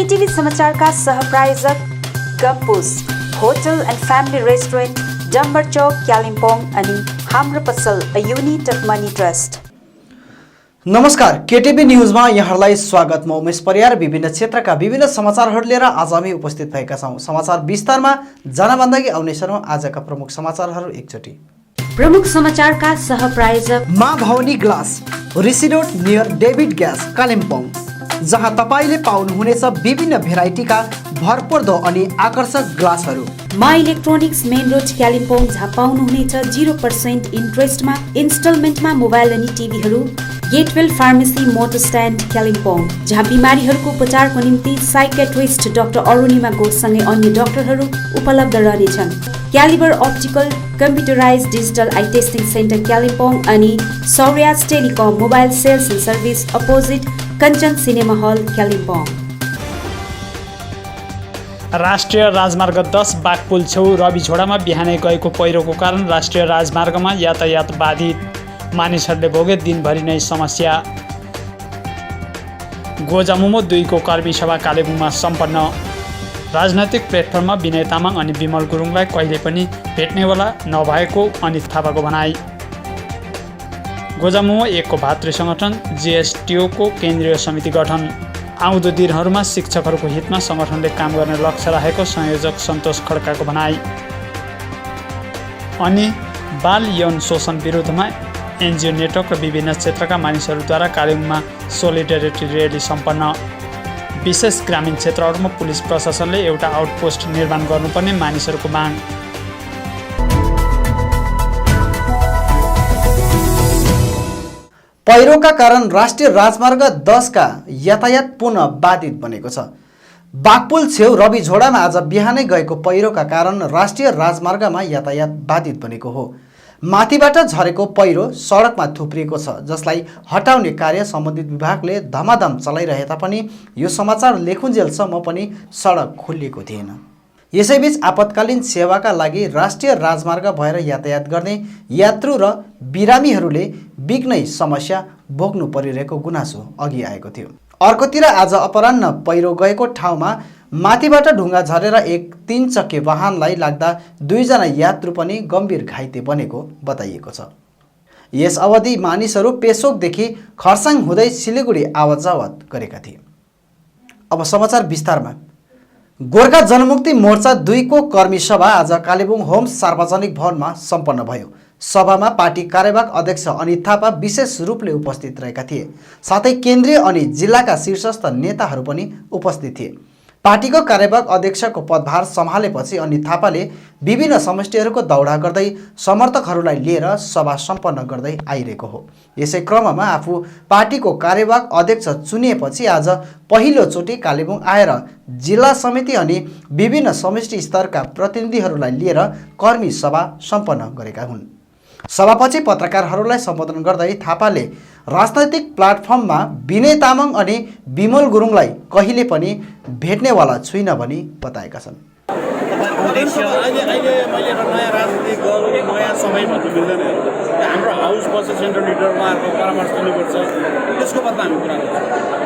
केटीभी समाचारका सहप्रायोजक Gompus hotel and family restaurant Damber Chowk Kalimpong अनि हाम्रो पसल a unit of money trust. नमस्कार, केटीभी न्यूजमा यहाँहरूलाई स्वागत। म उमेश परियार विभिन्न क्षेत्रका विभिन्न समाचारहरू लिएर आज हामी उपस्थित भएका छौँ। समाचार विस्तारमा जानभन्दा अघि आउने छौँ आजका प्रमुख समाचारहरू एकचोटि। प्रमुख समाचारका सहप्रायोजक Maa Bhavani glass Rishi road near David gas Kalimpong, जहाँ तपाईले पाउनुहुनेछ विभिन्न भेराइटीका भरपर्दो अनि आकर्षक ग्लासहरू। मा इलेक्ट्रोनिक्स मेन रोड कालिम्पोङ, जहाँ पाउनुहुनेछ 0% इन्ट्रेस्टमा इन्स्टलमेन्टमा मोबाइल अनि टिभीहरू। Getwell pharmacy motor stand Kalimpong, जहाँ बिमारीहरूको उपचारको निम्ति साइकेट्रिस्ट डाक्टर अरुणिमा घोषसँगै अन्य डाक्टरहरू उपलब्ध रहनेछन्। Calibre optical computerise digital eye testing centre Kalimpong अनि Sauryas telecom mobile sales and service opposite Kanchan cinema hall Kalimpong. राष्ट्रिय राजमार्ग 10 बाघपुल छेउ रविझोडामा बिहानै गएको पहिरोको कारण राष्ट्रिय राजमार्गमा यातायात बाधित, मानिसहरूले भोगे दिनभरि नै समस्या। गोजामुमो 2 को कर्मी सभा कालेबुङमा सम्पन्न। राजनैतिक प्लेटफर्ममा विनय तामाङ अनि विमल गुरुङलाई कहिले पनि भेट्नेवाला नभएको अनित थापाको भनाई। गोजामुमो 1 को भातृ सङ्गठन जेएसटिओ को केन्द्रीय समिति गठन। आउँदो दिनहरूमा शिक्षकहरूको हितमा सङ्गठनले काम गर्ने लक्ष्य राखेको संयोजक सन्तोष खड्काको भनाई। अनि बाल यौन शोषण विरुद्धमा एनजिओ नेटवर्क र विभिन्न क्षेत्रका मानिसहरूद्वारा कालेबुङमा सोलिडेरिटी र्याली सम्पन्न। विशेष ग्रामीण क्षेत्रहरूमा पुलिस प्रशासनले एउटा आउटपोस्ट निर्माण गर्नुपर्ने मानिसहरूको माग। पहिरोका कारण राष्ट्रिय राजमार्ग 10 का यातायात पुनः बाधित बनेको छ। बाघपुल छेउ रविझोडामा आज बिहानै गएको पहिरोका कारण राष्ट्रिय राजमार्गमा यातायात बाधित बनेको हो। माथिबाट झरेको पहिरो सडकमा थुप्रिएको छ, जसलाई हटाउने कार्य सम्बन्धित विभागले धमाधम चलाइरहे तापनि यो समाचार लेखुन्जेलसम्म पनि सडक खोलिएको थिएन। यसैबीच आपतकालीन सेवाका लागि राष्ट्रिय राजमार्ग भएर यातायात गर्ने यात्रु र बिरामीहरूले बिग्नै समस्या भोग्नु परिरहेको गुनासो अघि आएको थियो। अर्कोतिर आज अपराह्न पहिरो गएको ठाउँमा माथिबाट ढुङ्गा झरेर एक 3 चक्के वाहनलाई लाग्दा 2 जना यात्रु पनि गम्भीर घाइते बनेको बताइएको छ। यस अवधि मानिसहरू पेसोकदेखि खरसाङ हुँदै सिलिगुडी आवत जावत गरेका थिए। अब समाचार विस्तारमा। गोर्खा जनमुक्ति मोर्चा 2 को कर्मी सभा आज कालेबुङ होम्स सार्वजनिक भवनमा सम्पन्न भयो। सभामा पार्टी कार्यवाहक अध्यक्ष अनित थापा विशेष रूपले उपस्थित रहेका थिए। साथै केन्द्रीय अनि जिल्लाका शीर्षस्थ नेताहरू पनि उपस्थित थिए। पार्टीको कार्यवाहक अध्यक्षको पदभार सम्हालेपछि अनित थापाले विभिन्न समष्टिहरूको दौडा गर्दै समर्थकहरूलाई लिएर सभा सम्पन्न गर्दै आइरहेको हो। यसै क्रममा आफू पार्टीको कार्यवाहक अध्यक्ष चुनिएपछि आज पहिलोचोटि कालेबुङ आएर जिल्ला समिति अनि विभिन्न समष्टि स्तरका प्रतिनिधिहरूलाई लिएर कर्मी सभा सम्पन्न गरेका हुन्। सभापछि पत्रकारहरूलाई सम्बोधन गर्दै थापाले राजनैतिक प्लाटफर्ममा विनय तामाङ अनि विमल गुरुङलाई कहिले पनि भेट्नेवाला छुइनँ भनी बताएका छन्। अहिले मैले एउटा नयाँ राजनीतिक दल नयाँ समय भन्नु मिल्दैन। हाम्रो हाउस बसेस सेन्ट्रल लिडर उहाँहरूको परामर्श लिनुपर्छ, त्यसको बदला हामी कुरा गर्छौँ।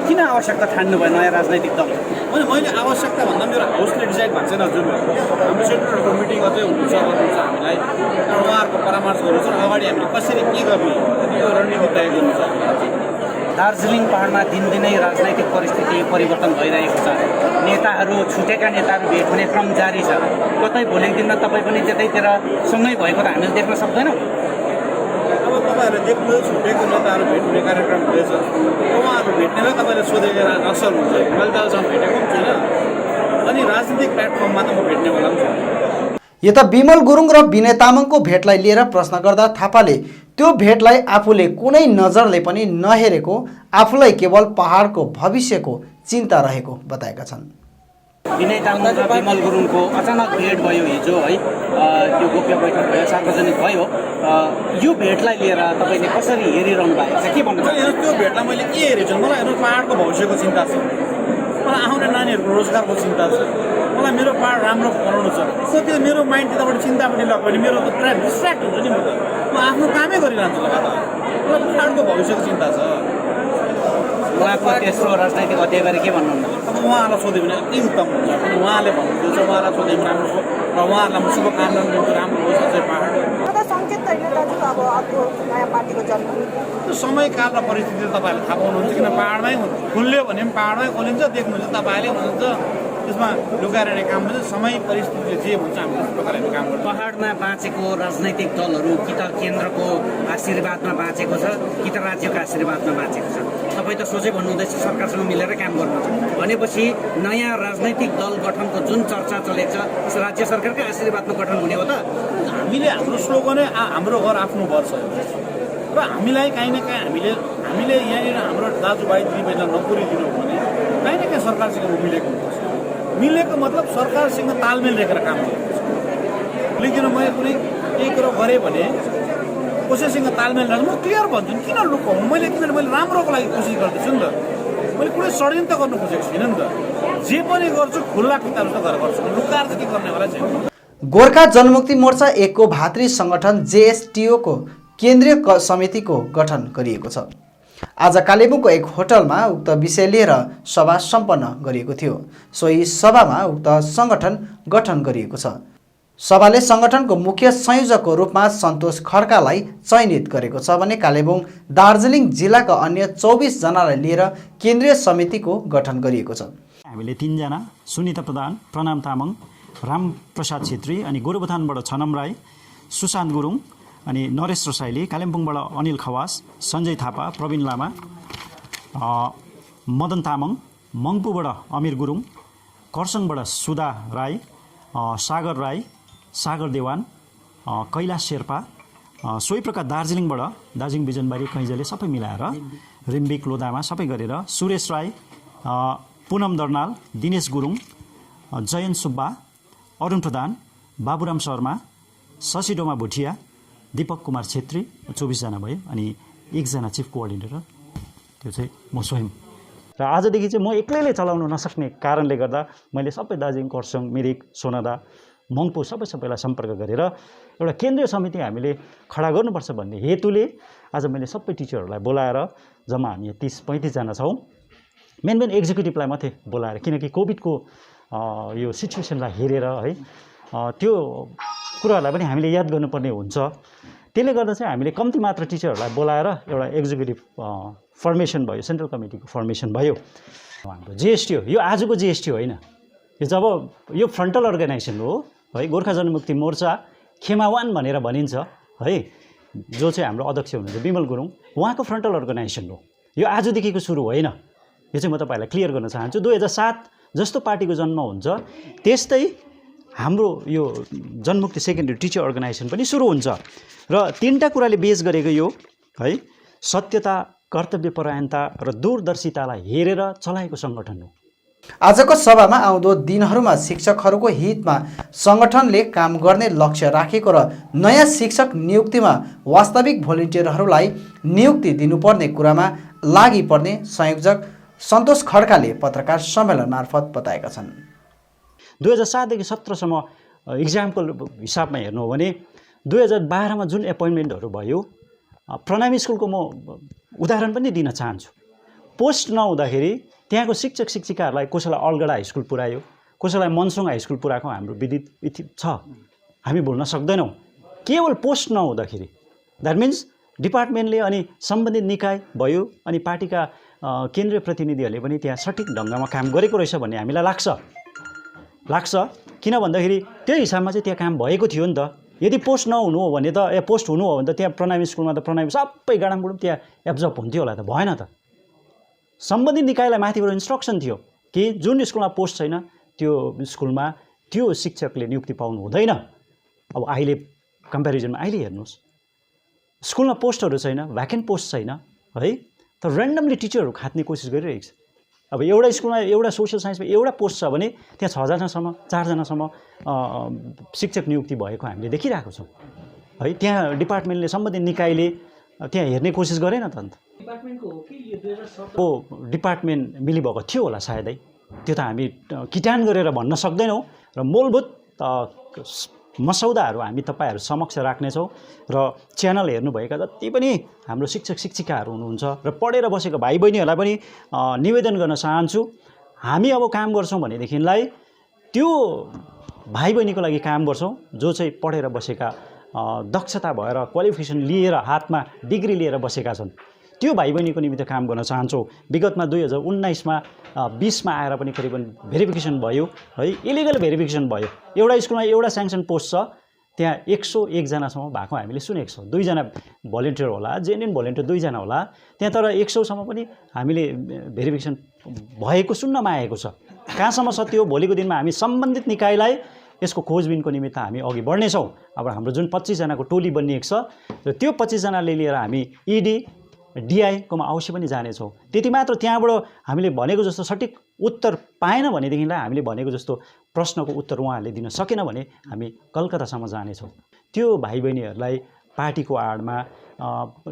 किन आवश्यकता ठान्नु भयो नयाँ राजनैतिक दल? मैले आवश्यकता भन्दा मेरो हाउसले डिसाइड भएको छैन। हजुर हाम्रो सेन्ट्रलको मिटिङ अझै गर्नुहुन्छ हामीलाई उहाँहरूको परामर्श गर्नु छ। अगाडि हामीले कसरी के गर्ने त्यो रणनीति तय गर्नु छ। दार्जिलिङ पहाडमा दिनदिनै राजनैतिक परिस्थिति परिवर्तन भइरहेको छ। नेताहरू छुटेका नेताहरू भेट हुने क्रम जारी छ। कतै भोलिको दिनमा तपाईँ पनि त्यतैतिर सँगै भएको त हामीले देख्न सक्दैनौँ। अब तपाईँहरू देख्नु छुटेको नेताहरू भेट हुने कार्यक्रम हुँदैछ। उहाँहरू भेट्नेलाई तपाईँले सोधेको अवसर हुन्छ। मैले त अहिलेसम्म भेटेको पनि छुइनँ अनि राजनीतिक प्लेटफर्ममा त म भेट्नेवाला पनि छु। यता विमल गुरुङ र विनय तामाङको भेटलाई लिएर प्रश्न गर्दा थापाले त्यो भेटलाई आफूले कुनै नजरले पनि नहेरेको, आफूलाई केवल पहाडको भविष्यको चिन्ता रहेको बताएका छन्। विनय तामाङ र विमल गुरुङको अचानक भेट भयो हिजो है, त्यो गोप्य बैठक भयो, सार्वजनिक भयो। यो भेटलाई लिएर तपाईँले कसरी हेरिरहनु भएको छ, के भन्नु छ? त्यो भेटलाई मैले के हेरेको छु, मलाई हेर्नु पहाडको भविष्यको चिन्ता छ, मलाई आउने नानीहरूको रोजगारको चिन्ता छ, मलाई मेरो पहाड राम्रो बनाउनु छ। त्यो मेरो माइन्ड त्यताबाट चिन्तापट्टि लग्यो भने मेरो त पुरा डिस्ट्र्याक्ट हुन्छ नि। म आफ्नो कामै गरिरहन्छु लगातार। मलाई पहाडको भविष्यको चिन्ता छ। उहाँको तेस्रो राजनैतिक अध्यायबारे के भन्नुहुन्न? अब उहाँलाई सोध्यो भने अति उत्तम हुन्छ पनि उहाँले भन्नुहुन्छ उहाँलाई सोध्यो भने राम्रो हो र उहाँहरूलाई म शुभकामना दिन्छु राम्रो होस् अझै पहाड सङ्केत त होइन दाजु अब अर्को नयाँ पार्टीको जन्म त्यो समय काल र परिस्थिति तपाईँहरूले थाहा पाउनुहुन्छ किन पहाडमै खुल्यो भने पनि पहाडमै खोलिन्छ देख्नुहुन्छ तपाईँले हुनुहुन्छ त्यसमा लुकाएर हिँड्ने काम हुन्छ समय परिस्थितिले जे हुन्छ हामी त्यस प्रकारले काम गर्छौँ पहाडमा बाँचेको राजनैतिक दलहरू कि त केन्द्रको आशीर्वादमा बाँचेको छ कि त राज्यको आशीर्वादमा बाँचेको छ। तपाईँ त सोझै भन्नुहुँदैछ सरकारसँग मिलेर काम गर्नुहुन्छ भनेपछि नयाँ राजनैतिक दल गठनको जुन चर्चा चलेको छ राज्य सरकारकै आशीर्वादमा गठन हुने हो त? हामीले हाम्रो स्लोगनै हाम्रो घर आफ्नो घर छ र हामीलाई काहीँ न काहीँ हामीले यहाँनिर हाम्रो दाजुभाइ दिदीबहिनीलाई नोकरी दिनु हो भने काहीँ न काहीँ सरकारसँग मिलेको हुनुपर्छ। मिलेको मतलब सरकारसँग तालमेल राखेर काम गर्नुपर्छ। लेकिन मैले कुनै केही कुरो गरेँ भने कसैसँग तालमेल राख्नु म क्लियर भन्छु नि किन लुकाउनु किनभने मैले राम्रोको लागि कोसिस गर्दैछु नि त मैले कुनै षड्यन्त्र गर्नु खोजेको छुइनँ नि त जे पनि गर्छु खुल्ला खुट्टाहरू गरेर गर्छु लुकाएर चाहिँ के गर्ने होला छैन। गोर्खा जनमुक्ति मोर्चा 1 को भातृ सङ्गठन JSTO को केन्द्रीय समितिको गठन गरिएको छ। आज कालेबुङको एक होटलमा उक्त विषय लिएर सभा सम्पन्न गरिएको थियो। सोही सभामा उक्त सङ्गठन गठन गरिएको छ। सभाले सङ्गठनको मुख्य संयोजकको रूपमा सन्तोष खड्कालाई चयनित गरेको छ भने कालेबुङ दार्जिलिङ जिल्लाका अन्य 24 जनालाई लिएर केन्द्रीय समितिको गठन गरिएको छ। हामीले 3 जना सुनिता प्रधान, प्रणाम तामाङ, रामप्रसाद छेत्री अनि गोरुबथानबाट छनम राई, सुशान्त गुरुङ अनि नरेश रसाइली, कालिम्पोङबाट अनिल खवास, सञ्जय थापा, प्रवीण लामा, मदन तामाङ, मङ्पुबाट अमिर गुरुङ, खरसाङबाट सुधा राई, सागर राई, सागर देवान, कैलाश शेर्पा, सोही प्रकार दार्जिलिङबाट दार्जिलिङ बिजनबारी कैँजले सबै मिलाएर रिम्बिक लोधामा सबै गरेर सुरेश राई, पुनम दर्नाल, दिनेश गुरुङ, जयन सुब्बा, अरुण प्रधान, बाबुराम शर्मा, शशिडोमा भुटिया, दीपक कुमार छेत्री 24 जना भयो अनि 1 जना चिफ कोअर्डिनेटर त्यो चाहिँ म स्वयं। र आजदेखि चाहिँ म एक्लैले चलाउन नसक्ने कारणले गर्दा मैले सबै दार्जिलिङ, खरसाङ, मिरिक, सोनादा, मङ्पु सबैलाई सम्पर्क गरेर एउटा केन्द्रीय समिति हामीले खडा गर्नुपर्छ भन्ने हेतुले आज मैले सबै टिचरहरूलाई बोलाएर जम्मा हामी 30-35 जना छौँ। मेन एक्जिक्युटिभलाई मात्रै बोलाएर किनकि कोभिडको यो सिचुएसनलाई हेरेर है त्यो कुराहरूलाई पनि हामीले याद गर्नुपर्ने हुन्छ। त्यसले गर्दा चाहिँ हामीले कम्ती मात्र टिचरहरूलाई बोलाएर एउटा एक्जिक्युटिभ फर्मेसन भयो, सेन्ट्रल कमिटीको फर्मेसन भयो। हाम्रो JSTO यो आजको JSTO होइन, यो जब यो फ्रन्टल अर्गनाइजेसन हो है, गोर्खा जनमुक्ति मोर्चा खेमावान भनेर भनिन्छ है, जो चाहिँ हाम्रो अध्यक्ष हुनुहुन्छ विमल गुरुङ, उहाँको फ्रन्टल अर्गनाइजेसन हो। यो आजदेखिको सुरु होइन, यो चाहिँ म तपाईँहरूलाई क्लियर गर्न चाहन्छु। 2007 जस्तो पार्टीको जन्म हुन्छ त्यस्तै हाम्रो यो जनमुक्ति सेकेन्डरी टिचर अर्गनाइजेसन पनि सुरु हुन्छ र 3टा कुराले बेस गरेको यो है सत्यता, कर्तव्यपरायणता र दूरदर्शितालाई हेरेर चलाएको सङ्गठन हो। आजको सभामा आउँदो दिनहरूमा शिक्षकहरूको हितमा सङ्गठनले काम गर्ने लक्ष्य राखेको र नयाँ शिक्षक नियुक्तिमा वास्तविक भोलिन्टियरहरूलाई नियुक्ति दिनुपर्ने कुरामा लागि पर्ने संयोजक सन्तोष खड्काले पत्रकार सम्मेलन मार्फत बताएका छन्। 2007 देखि 17 सम्म इक्जाम्पल हिसाबमा हेर्नु हो भने 2012 मा जुन एपोइन्टमेन्टहरू भयो, प्रणामी स्कुलको म उदाहरण पनि दिन चाहन्छु। पोस्ट नहुँदाखेरि त्यहाँको शिक्षक शिक्षिकाहरूलाई कसैलाई अलगढा हाई स्कुल पुर्यायो, कसैलाई मनसोङ हाई स्कुल पुर्याएको हाम्रो विदित छ, हामी भुल्न सक्दैनौँ। केवल पोस्ट नहुँदाखेरि द्याट मिन्स डिपार्टमेन्टले अनि सम्बन्धित निकाय भयो अनि पार्टीका केन्द्रीय प्रतिनिधिहरूले पनि त्यहाँ सठिक ढङ्गमा काम गरेको रहेछ भन्ने हामीलाई लाग्छ। किन भन्दाखेरि त्यो हिसाबमा चाहिँ त्यहाँ काम भएको थियो नि त। यदि पोस्ट नहुनु हो भने त पोस्ट हुनु हो भने त त्यहाँ प्रणामी स्कुलमा त प्रणामी सबै गाडामगुडुम त्यहाँ एब्जर्भ हुन्थ्यो होला त, भएन त। सम्बन्धित निकायलाई माथिबाट इन्स्ट्रक्सन थियो कि जुन स्कुलमा पोस्ट छैन त्यो स्कुलमा त्यो शिक्षकले नियुक्ति पाउनु हुँदैन। अब अहिले कम्पेरिजनमा अहिले हेर्नुहोस्, स्कुलमा पोस्टहरू छैन, भ्याकेन्ट पोस्ट छैन है, तर ऱ्यान्डमली टिचरहरू खात्ने कोसिस गरिरहेको छ। अब एउटा स्कुलमा एउटा सोसियल साइन्समा एउटा पोस्ट छ भने त्यहाँ 6 जनासम्म 4 जनासम्म शिक्षक नियुक्ति भएको हामीले देखिरहेको छौँ है। त्यहाँ डिपार्टमेन्टले सम्बन्धित निकायले त्यहाँ हेर्ने कोसिस गरेन त अन्त। डिपार्टमेन्ट मिलिभएको थियो होला सायदै, त्यो त हामी किटान गरेर भन्न सक्दैनौँ। र मूलभूत मसौदाहरू हामी तपाईँहरू समक्ष राख्नेछौँ र च्यानल हेर्नुभएका जति पनि हाम्रो शिक्षक शिक्षिकाहरू हुनुहुन्छ र पढेर बसेको भाइ बहिनीहरूलाई पनि निवेदन गर्न चाहन्छु, हामी अब काम गर्छौँ भनेदेखिलाई त्यो भाइ बहिनीको लागि काम गर्छौँ जो चाहिँ पढेर बसेका दक्षता भएर क्वालिफिकेसन लिएर हातमा डिग्री लिएर बसेका छन्। त्यो भाइ बहिनीको निमित्त काम गर्न चाहन्छौँ। विगतमा 2019मा 20मा आएर पनि करिबन भेरिफिकेसन भयो है, इलिगल भेरिफिकेसन भयो। एउटा स्कुलमा एउटा स्याङ्सन पोस्ट छ, त्यहाँ 101 जनासम्म भएको हामीले सुनेको छौँ। 2 जना भलिन्टियर होला, जेन्युन भलिन्टियर 2 जना होला त्यहाँ, तर 100सम्म पनि हामीले भेरिफिकेसन भएको सुन्नमा आएको छ। कहाँसम्म सत्य हो, भोलिको दिनमा हामी सम्बन्धित निकायलाई यसको खोजबिनको निमित्त हामी अघि बढ्नेछौँ। अब हाम्रो जुन 25 जनाको टोली बनिएको छ र त्यो 25 जनाले लिएर हामी इडी डिआईकोमा अवश्य पनि जानेछौँ। त्यति मात्र त्यहाँबाट हामीले भनेको जस्तो सठिक उत्तर पाएन भनेदेखिलाई हामीले भनेको जस्तो प्रश्नको उत्तर उहाँहरूले दिन सकेन भने हामी कलकत्तासम्म जानेछौँ। त्यो भाइ बहिनीहरूलाई पार्टीको आडमा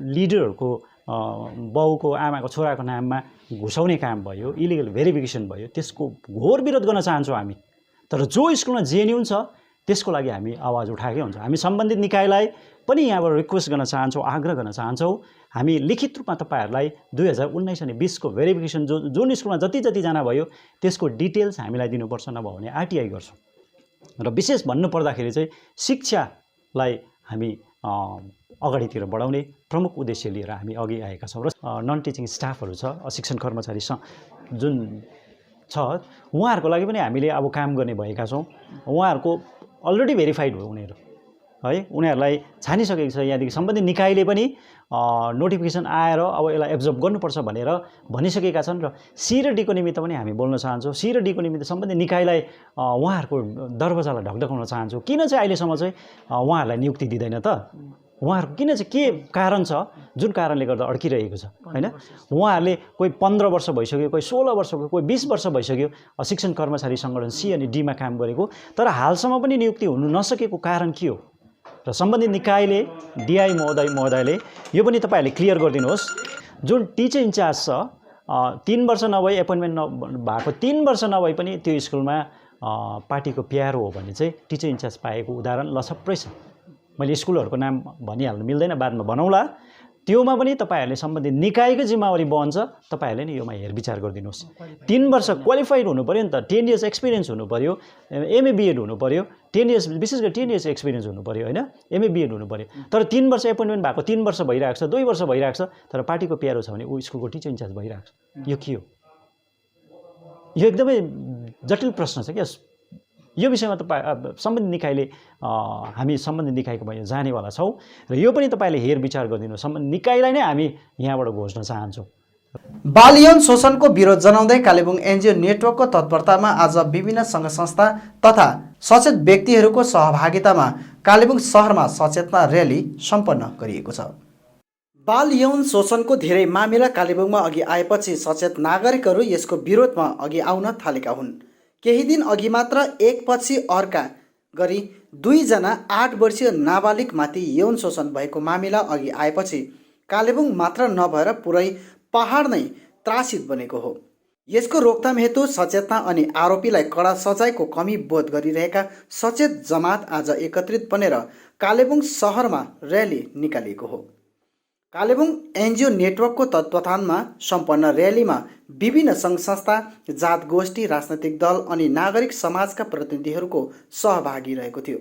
लिडरहरूको बाउको आमाको छोराको नाममा घुसाउने काम भयो, इलिगल भेरिफिकेसन भयो, त्यसको घोर विरोध गर्न चाहन्छौँ हामी। तर जो स्कुलमा जेन्युन छ त्यसको लागि हामी आवाज उठाएकै हुन्छ। हामी सम्बन्धित निकायलाई पनि यहाँबाट रिक्वेस्ट गर्न चाहन्छौँ, आग्रह गर्न चाहन्छौँ, हामी लिखित रूपमा तपाईँहरूलाई 2019 अनि 20को भेरिफिकेसन जुन स्कुलमा जतिजना भयो त्यसको डिटेल्स हामीलाई दिनुपर्छ, नभए भने आरटिआई गर्छौँ। र विशेष भन्नुपर्दाखेरि चाहिँ शिक्षालाई हामी अगाडितिर बढाउने प्रमुख उद्देश्य लिएर हामी अघि आएका छौँ। र नन टिचिङ स्टाफहरू छ, शिक्षण कर्मचारी जुन छ उहाँहरूको लागि पनि हामीले अब काम गर्ने भएका छौँ। उहाँहरूको अलरेडी भेरिफाइड हो उनीहरू है, उनीहरूलाई छानिसकेको छ। यहाँदेखि सम्बन्धित निकायले पनि नोटिफिकेसन आएर अब यसलाई एब्जर्भ गर्नुपर्छ भनेर भनिसकेका छन्। र सी र डीको निमित्त पनि हामी बोल्न चाहन्छौँ। सी र डीको निमित्त सम्बन्धित निकायलाई उहाँहरूको दरवाजालाई ढकढकाउन चाहन्छौँ। किन चाहिँ अहिलेसम्म चाहिँ उहाँहरूलाई नियुक्ति दिँदैन त? उहाँहरूको किन चाहिँ के कारण छ जुन कारणले गर्दा अड्किरहेको छ हैन? उहाँहरूले कोही 15 वर्ष भइसक्यो, कोही 16 वर्षको, कोही 20 वर्ष भइसक्यो शिक्षण कर्मचारी सङ्गठन सी अनि डीमा काम गरेको, तर हालसम्म पनि नियुक्ति हुनु नसकेको कारण के हो? र सम्बन्धित निकायले डिआई महोदयले यो पनि तपाईँहरूले क्लियर गरिदिनुहोस्। जुन टिचर इन्चार्ज छ 3 वर्ष नभई एपोइन्टमेन्ट भएको 3 वर्ष नभई पनि त्यो स्कुलमा पार्टीको प्यारो हो भने चाहिँ टिचर इन्चार्ज पाएको उदाहरण लछप्रै छ। मैले स्कुलहरूको नाम भनिहाल्नु मिल्दैन, बादमा बनाउँला। त्योमा पनि तपाईँहरूले सम्बन्धित निकायको जिम्मेवारी बन्छ, तपाईँहरूले नि योमा हेरविचार गरिदिनुहोस्। 3 वर्ष क्वालिफाइड हुनु पऱ्यो नि त, 10 इयर्स एक्सपिरियन्स हुनु पऱ्यो, एमए बिएड हुनु पऱ्यो, 10 इयर्स विशेष गरी 10 इयर्स एक्सपिरियन्स हुनु पऱ्यो होइन, एमए बिएड हुनु पऱ्यो। तर 3 वर्ष एपोइन्टमेन्ट भएको 3 वर्ष भइरहेको छ, 2 वर्ष भइरहेको छ, तर पार्टीको प्यारो छ भने ऊ स्कुलको टिचर इन्चार्ज भइरहेको छ। यो के हो? यो एकदमै जटिल प्रश्न छ क्या। यो विषयमा तपाईँ सम्बन्धित निकायले हामी सम्बन्धित निकायको भयो जानेवाला छौँ र यो पनि तपाईँले हेरविचार गरिदिनु। सम्बन्धित निकायलाई नै हामी यहाँबाट घोषणा चाहन्छौँ। बाल यौन शोषणको विरोध जनाउँदै कालेबुङ एनजिओ नेटवर्कको तत्परतामा आज विभिन्न सङ्घ संस्था तथा सचेत व्यक्तिहरूको सहभागितामा कालेबुङ सहरमा सचेतना र्याली सम्पन्न गरिएको छ। बाल यौन शोषणको धेरै मामिला कालेबुङमा अघि आएपछि सचेत नागरिकहरू यसको विरोधमा अघि आउन थालेका हुन्। केही दिन अघि मात्र एकपछि अर्का गरी 2 जना 8 वर्षीय नाबालिगमाथि यौन शोषण भएको मामिला अघि आएपछि कालेबुङ मात्र नभएर पुरै पहाड नै त्रासित बनेको हो। यसको रोकथाम हेतु सचेतना अनि आरोपीलाई कडा सजायको कमी बोध गरिरहेका सचेत जमात आज एकत्रित बनेर कालेबुङ सहरमा र्याली निकालिएको हो। कालेबुङ एनजिओ नेटवर्कको तत्वावधानमा सम्पन्न र्यालीमा विभिन्न सङ्घ संस्था, जात गोष्ठी, राजनैतिक दल अनि नागरिक समाजका प्रतिनिधिहरूको सहभागी रहेको थियो।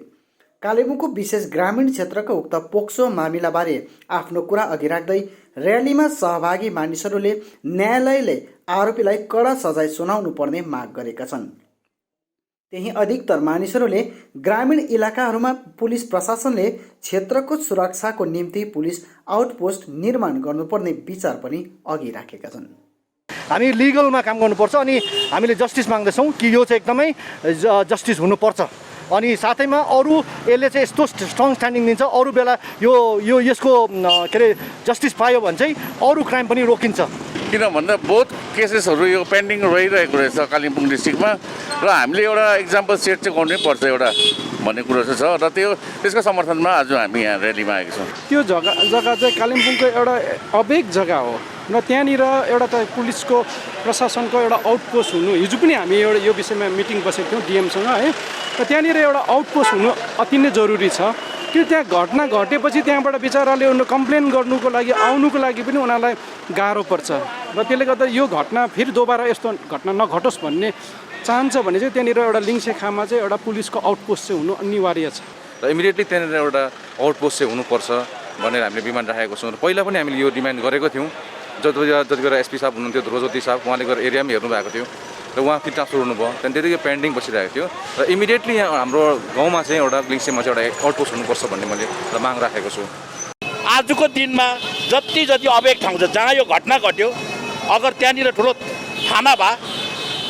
कालेबुङको विशेष ग्रामीण क्षेत्रको उक्त पोक्सो मामिलाबारे आफ्नो कुरा अघि राख्दै र्यालीमा सहभागी मानिसहरूले न्यायालयले आरोपीलाई कडा सजाय सुनाउनु पर्ने माग गरेका छन्। त्यही अधिकतर मानिसहरूले ग्रामीण इलाकाहरूमा पुलिस प्रशासनले क्षेत्रको सुरक्षाको निम्ति पुलिस आउटपोस्ट निर्माण गर्नुपर्ने विचार पनि अघि राखेका छन्। हामी लिगलमा काम गर्नुपर्छ अनि हामीले जस्टिस माग्दैछौँ कि यो चाहिँ एकदमै जस्टिस हुनुपर्छ। अनि साथैमा अरू यसले चाहिँ यस्तो स्ट्रङ स्ट्यान्डिङ दिन्छ, अरू बेला यो यसको के अरे जस्टिस पायो भने चाहिँ अरू क्राइम पनि रोकिन्छ। किन भन्दा बहुत केसेसहरू यो पेन्डिङ रहिरहेको रहेछ कालिम्पोङ डिस्ट्रिक्टमा र हामीले एउटा इक्जाम्पल सेट चाहिँ गर्नै पर्छ एउटा भन्ने कुरो चाहिँ छ र त्यसको समर्थनमा आज हामी यहाँ र्यालीमा आएका छौँ। त्यो जग्गा चाहिँ कालिम्पोङको एउटा अबेग जग्गा हो र त्यहाँनिर एउटा त पुलिसको प्रशासनको एउटा आउटपोस्ट हुनु, हिजो पनि हामी एउटा यो विषयमा मिटिङ बसेको थियौँ डिएमसँग है, र त्यहाँनिर एउटा आउटपोस्ट हुनु अति नै जरुरी छ। कि त्यहाँ घटना घटेपछि त्यहाँबाट बिचराले उनीहरू कम्प्लेन गर्नुको लागि आउनुको लागि पनि उनीहरूलाई गाह्रो पर्छ र त्यसले गर्दा यो घटना फेरि दोबारा यस्तो घटना नघटोस् भन्ने चाहन्छ भने चाहिँ त्यहाँनिर एउटा लिङ्सेखामा चाहिँ एउटा पुलिसको आउटपोस्ट चाहिँ हुनु अनिवार्य छ र इमिडिएटली त्यहाँनिर एउटा आउटपोस्ट चाहिँ हुनुपर्छ भनेर हामीले डिमान्ड राखेको छौँ र पहिला पनि हामीले यो डिमान्ड गरेको थियौँ। जति बेला एसपी साहब हुनुहुन्थ्यो ध्रुवज्योति साहब, उहाँले गएर एरियामा हेर्नु भएको थियो र उहाँ फिट ट्रान्सफर हुनुभयो, त्यहाँदेखि त्यतिकै पेन्डिङ बसिरहेको थियो र इमिडिएटली यहाँ हाम्रो गाउँमा चाहिँ एउटा लिङ्सेमा चाहिँ एउटा आउटपोस्ट हुनुपर्छ भन्ने मैले माग राखेको छु। आजको दिनमा जति अबेग ठाउँ छ जहाँ यो घटना घट्यो, अगर त्यहाँनिर ठुलो थाना भए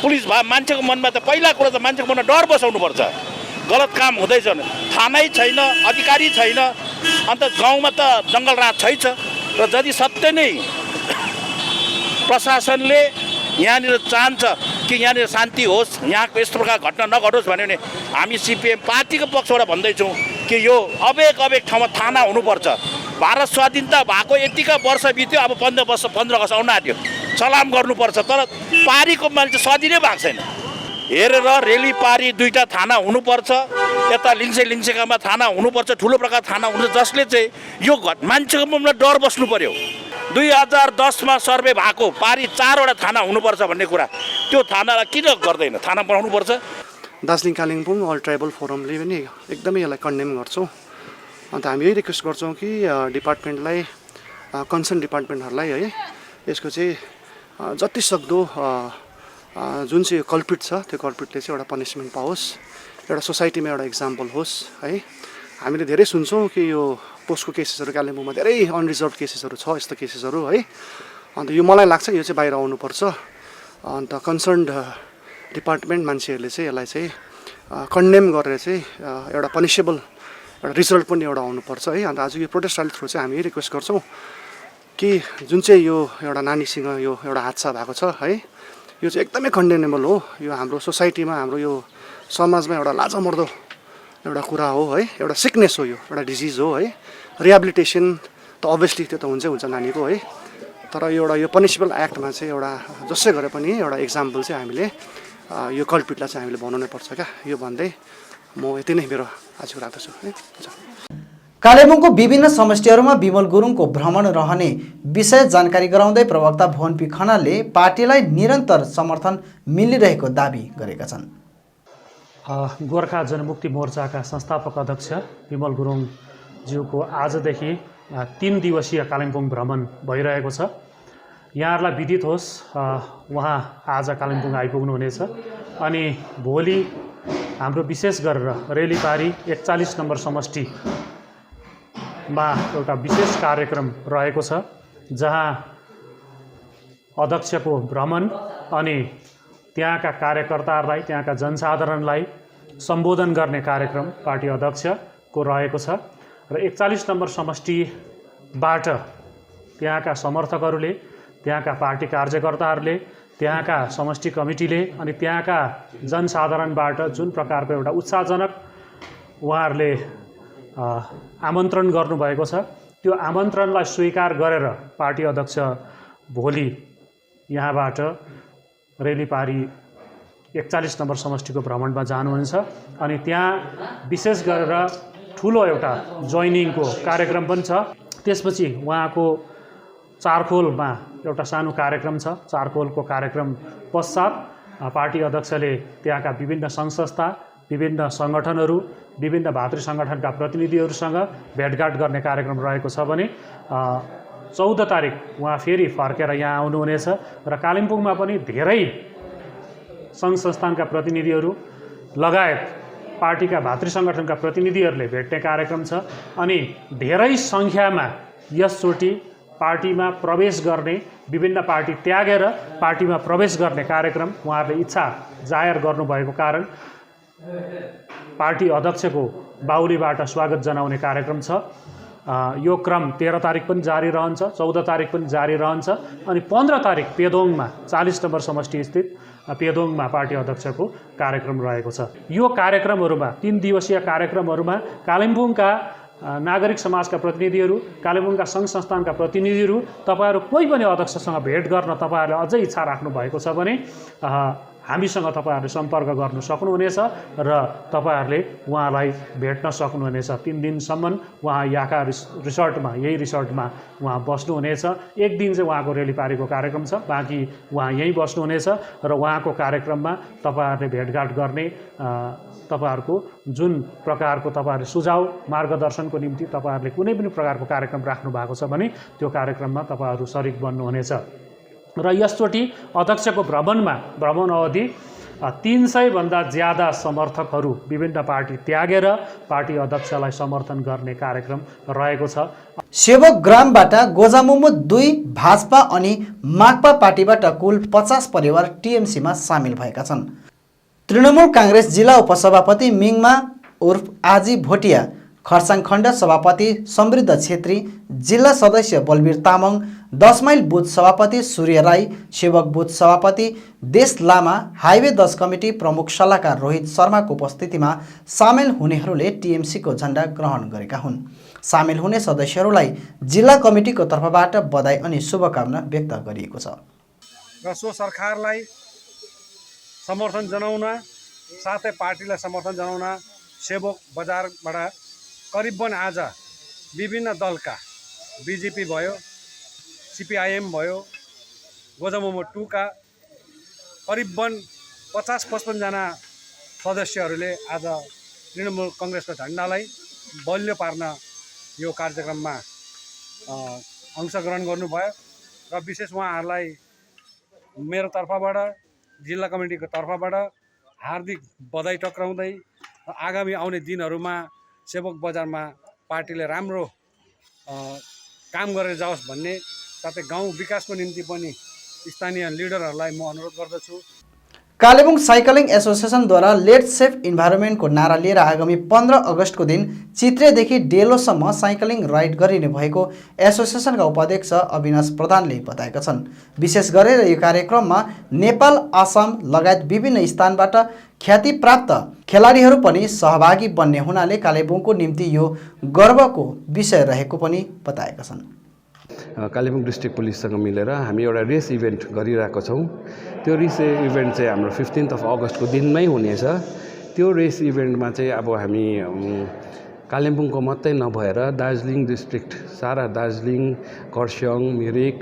पुलिस भए मान्छेको मनमा त पहिला कुरो त मान्छेको मनमा डर बसाउनुपर्छ। गलत काम हुँदैछ भने थानै छैन, अधिकारी छैन, अन्त गाउँमा त जङ्गलराज छैछ र यदि सत्य नै प्रशासनले यहाँनिर चाहन्छ कि यहाँनिर शान्ति होस्, यहाँको यस्तो प्रकार घटना नघटोस् भन्यो भने हामी सिपिएम पार्टीको पक्षबाट भन्दैछौँ कि यो अबेग ठाउँमा थाना हुनुपर्छ। भारत स्वाधीनता भएको यतिका वर्ष बित्यो, अब 15 अगस्त आउन आँट्यो, सलाम गर्नुपर्छ। तर पारीको मान्छे स्वाधीनै भएको छैन। हेरेर रेली पारी दुईवटा थाना हुनुपर्छ, यता लिङ्सेकामा थाना हुनुपर्छ, ठुलो प्रकार थाना हुनुपर्छ, जसले चाहिँ यो मान्छेको मनमा डर बस्नु पर्यो। 2010मा सर्वे भएको पारी 4वटा थाना हुनुपर्छ भन्ने कुरा, त्यो थानालाई किन गर्दैन? थाना बनाउनुपर्छ। दार्जिलिङ कालिम्पोङ अल ट्राइबल फोरमले पनि एकदमै यसलाई कन्डेम गर्छौँ। अन्त हामी यही रिक्वेस्ट गर्छौँ कि डिपार्टमेन्टलाई, कन्सर्न डिपार्टमेन्टहरूलाई है, यसको चाहिँ जति सक्दो जुन चाहिँ कल्प्रिट छ त्यो कल्प्रिटले चाहिँ एउटा पनिसमेन्ट पाओस्, एउटा सोसाइटीमा एउटा इक्जाम्पल होस् है। हामीले धेरै सुन्छौँ कि यो पोस्टको केसेसहरू कालिम्पोङमा धेरै अनरिजर्भ केसेसहरू छ, यस्तो केसेसहरू है। अन्त यो मलाई लाग्छ यो चाहिँ बाहिर आउनुपर्छ। अन्त कन्सर्न्ड डिपार्टमेन्ट मान्छेहरूले चाहिँ यसलाई चाहिँ कन्डेम गरेर चाहिँ एउटा पनिसेबल एउटा रिजल्ट पनि एउटा आउनुपर्छ है। अन्त आज यो प्रोटेस्ट र्याली थ्रु चाहिँ हामी रिक्वेस्ट गर्छौँ कि जुन चाहिँ यो एउटा नानीसँग यो एउटा हादसा भएको छ है, यो चाहिँ एकदमै कन्डेनेबल हो। यो हाम्रो सोसाइटीमा, हाम्रो यो समाजमा एउटा लाजमर्दो एउटा कुरा हो है, एउटा सिकनेस हो, यो एउटा डिजिज हो है। रिहेबिलिटेसन त अभियसली त्यो त हुन्छ नानीको है, तर एउटा यो पनिसेबल एक्टमा चाहिँ एउटा जसै गरे पनि एउटा इक्जाम्पल चाहिँ हामीले यो कल्प्रिटलाई चाहिँ हामीले बनाउनै पर्छ क्या। यो भन्दै म यति नै मेरो आजको राख्दछु है। कालेबुङको विभिन्न समष्टिहरूमा विमल गुरुङको भ्रमण रहने विषय जानकारी गराउँदै प्रवक्ता भुवन पी खनालले पार्टीलाई निरन्तर समर्थन मिलिरहेको दाबी गरेका छन्। गोर्खा जनमुक्ति मोर्चाका संस्थापक अध्यक्ष विमल गुरुङज्यूको आजदेखि 3 दिवसीय कालिम्पोङ भ्रमण भइरहेको छ। यहाँहरूलाई विदित होस्, उहाँ आज कालिम्पोङ आइपुग्नुहुनेछ अनि भोलि हाम्रो विशेष गरेर रेलीपारी 41 नम्बर समष्टिमा एउटा विशेष कार्यक्रम रहेको छ, जहाँ अध्यक्षको भ्रमण अनि त्यहाँका कार्यकर्ताहरूलाई, त्यहाँका जनसाधारणलाई सम्बोधन गर्ने कार्यक्रम पार्टी अध्यक्षको रहेको छ। र 41 नम्बर समष्टिबाट त्यहाँका समर्थकहरूले, त्यहाँका पार्टी कार्यकर्ताहरूले, त्यहाँका समष्टि कमिटीले अनि त्यहाँका जनसाधारणबाट जुन प्रकारको एउटा उत्साहजनक उहाँहरूले आमन्त्रण गर्नुभएको छ, त्यो आमन्त्रणलाई स्वीकार गरेर पार्टी अध्यक्ष भोलि यहाँबाट रेलीपारी 41 नम्बर समष्टिको भ्रमणमा जानुहुन्छ अनि त्यहाँ विशेष गरेर ठुलो एउटा जोइनिङको कार्यक्रम पनि छ। त्यसपछि उहाँको चारखोलमा एउटा सानो कार्यक्रम छ। चारखोलको कार्यक्रम पश्चात पार्टी अध्यक्षले त्यहाँका विभिन्न सङ्घ संस्था, विभिन्न सङ्गठनहरू, विभिन्न भातृ सङ्गठनका प्रतिनिधिहरूसँग भेटघाट गर्ने कार्यक्रम रहेको छ भने 14 तारिक उहाँ फेरि फर्केर यहाँ आउनुहुनेछ र कालिम्पोङमा पनि धेरै सङ्घ संस्थानका प्रतिनिधिहरू लगायत पार्टीका भातृ सङ्गठनका प्रतिनिधिहरूले भेट्ने कार्यक्रम छ अनि धेरै सङ्ख्यामा यसचोटि पार्टीमा प्रवेश गर्ने, विभिन्न पार्टी त्यागेर पार्टीमा प्रवेश गर्ने कार्यक्रम उहाँहरूले इच्छा जाहेर गर्नुभएको कारण पार्टी अध्यक्षको बाहुलीबाट स्वागत जनाउने कार्यक्रम छ यो क्रम 13 तारिक पनि जारी रहन्छ, 14 तारिक पनि जारी रहन्छ अनि 15 तारिक पेदोङमा 40 नम्बर समष्टि स्थित पेदोङमा पार्टी अध्यक्षको कार्यक्रम रहेको छ। यो कार्यक्रमहरूमा 3 दिवसीय कार्यक्रमहरूमा कालिम्पोङका नागरिक समाजका प्रतिनिधिहरू, कालिम्पोङका सङ्घ संस्थानका प्रतिनिधिहरू, तपाईँहरू कोही पनि अध्यक्षसँग भेट गर्न तपाईँहरूले अझै इच्छा राख्नु भएको छ भने हामीसँग तपाईँहरूले सम्पर्क गर्नु सक्नुहुनेछ र तपाईँहरूले उहाँलाई भेट्न सक्नुहुनेछ। 3 दिनसम्म उहाँ यहाँका रिसोर्टमा, यही रिसोर्टमा उहाँ बस्नुहुनेछ। 1 दिन चाहिँ उहाँको रेलीपारीको कार्यक्रम छ, बाँकी उहाँ यहीँ बस्नुहुनेछ र उहाँको कार्यक्रममा तपाईँहरूले भेटघाट गर्ने, तपाईँहरूको जुन प्रकारको तपाईँहरूले सुझाव मार्गदर्शनको निम्ति तपाईँहरूले कुनै पनि प्रकारको कार्यक्रम राख्नु भएको छ भने त्यो कार्यक्रममा तपाईँहरू सरिक बन्नुहुनेछ। र यसचोटि अध्यक्षको भ्रमण अवधि 300 भन्दा ज्यादा समर्थकहरू विभिन्न पार्टी त्यागेर पार्टी अध्यक्षलाई समर्थन गर्ने कार्यक्रम रहेको छ। सेवकग्रामबाट गोजामुमो 2 भाजपा अनि माकपा पार्टीबाट कुल 50 परिवार टिएमसीमा सामेल भएका छन्। तृणमूल काङ्ग्रेस जिल्ला उपसभापति मिङमा उर्फ आजी भोटिया, खरसाङ खण्ड सभापति समृद्ध छेत्री, जिल्ला सदस्य बलवीर तामाङ, 10 माइल बुथ सभापति सूर्य राई, सेवक बुथ सभापति देश लामा, हाइवे 10 कमिटी प्रमुख सल्लाहकार रोहित शर्माको उपस्थितिमा सामेल हुनेहरूले टिएमसीको झण्डा ग्रहण गरेका हुन्। सामेल हुने सदस्यहरूलाई जिल्ला कमिटीको तर्फबाट बधाई अनि शुभकामना व्यक्त गरिएको छ। र सो सरकारलाई समर्थन जनाउन, साथै पार्टीलाई समर्थन जनाउन सेवक बजारबाट करिबन आज विभिन्न दलका बीजेपी भयो, सीपीआईएम भयो, गोजामुमो 2 का करिबन 50-55 जना सदस्यहरूले आज तृणमूल काङ्ग्रेसको झन्डालाई बलियो पार्न यो कार्यक्रममा अंशग्रहण गर्नुभयो र विशेष उहाँहरूलाई मेरो तर्फबाट, जिल्ला कमिटीको तर्फबाट हार्दिक बधाई टक्राउँदै आगामी आउने दिनहरूमा सेवक बजारमा पार्टीले राम्रो काम गरेर जाओस् भन्ने, साथै गाउँ विकासको निम्ति पनि स्थानीय लिडरहरूलाई म अनुरोध गर्दछु। कालेबुङ साइक्लिङ एसोसिएसनद्वारा लेट्स सेफ इन्भाइरोमेन्टको नारा लिएर आगामी 15 अगस्तको दिन चित्रेदेखि डेलोसम्म साइक्लिङ राइड गरिने भएको एसोसिएसनका उपाध्यक्ष अविनाश प्रधानले बताएका छन्। विशेष गरेर यो कार्यक्रममा नेपाल, आसाम लगायत विभिन्न स्थानबाट ख्यातिप्राप्त खेलाडीहरू पनि सहभागी बन्ने हुनाले कालेबुङको निम्ति यो गर्वको विषय रहेको पनि बताएका छन्। कालेबुङ डिस्ट्रिक्ट पुलिससँग मिलेर हामी एउटा रेस इभेन्ट गरिरहेको छौँ। त्यो रेस इभेन्ट चाहिँ हाम्रो 15 अगस्तको दिनमै हुनेछ। त्यो रेस इभेन्टमा चाहिँ अब हामी कालिम्पोङको मात्रै नभएर दार्जिलिङ डिस्ट्रिक्ट, सारा दार्जिलिङ, खरसाङ, मिरिक,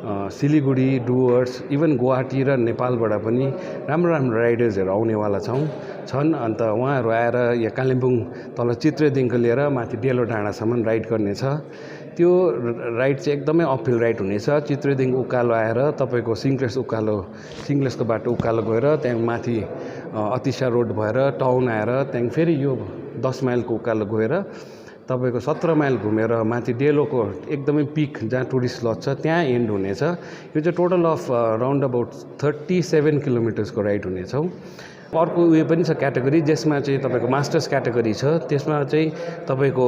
सिलिगुडी, डुवर्स, इभन गुवाहाटी र नेपालबाट पनि राम्रो राम्रो राइडर्सहरू आउनेवाला छन्। अन्त उहाँहरू आएर यहाँ कालिम्पोङ तल चित्रेदेखिको लिएर माथि डेलो डाँडासम्म राइड गर्नेछ। त्यो राइड चाहिँ एकदमै अपहिल राइड हुनेछ। चित्रेदेखि उकालो आएर तपाईँको सिङ्ग्लेसको बाटो उकालो गएर त्यहाँ माथि अतिसा रोड भएर टाउन आएर त्यहाँदेखि फेरि यो 10 माइलको उकालो गएर तपाईँको 17 माइल घुमेर माथि डेलोको एकदमै पिक जहाँ टुरिस्ट लज छ त्यहाँ एन्ड हुनेछ। यो चाहिँ टोटल अफ राउन्ड अबाउट 37 किलोमिटर्सको राइड हुनेछौँ। अर्को उयो पनि छ क्याटेगोरी, जसमा चाहिँ तपाईँको मास्टर्स क्याटेगोरी छ। त्यसमा चाहिँ तपाईँको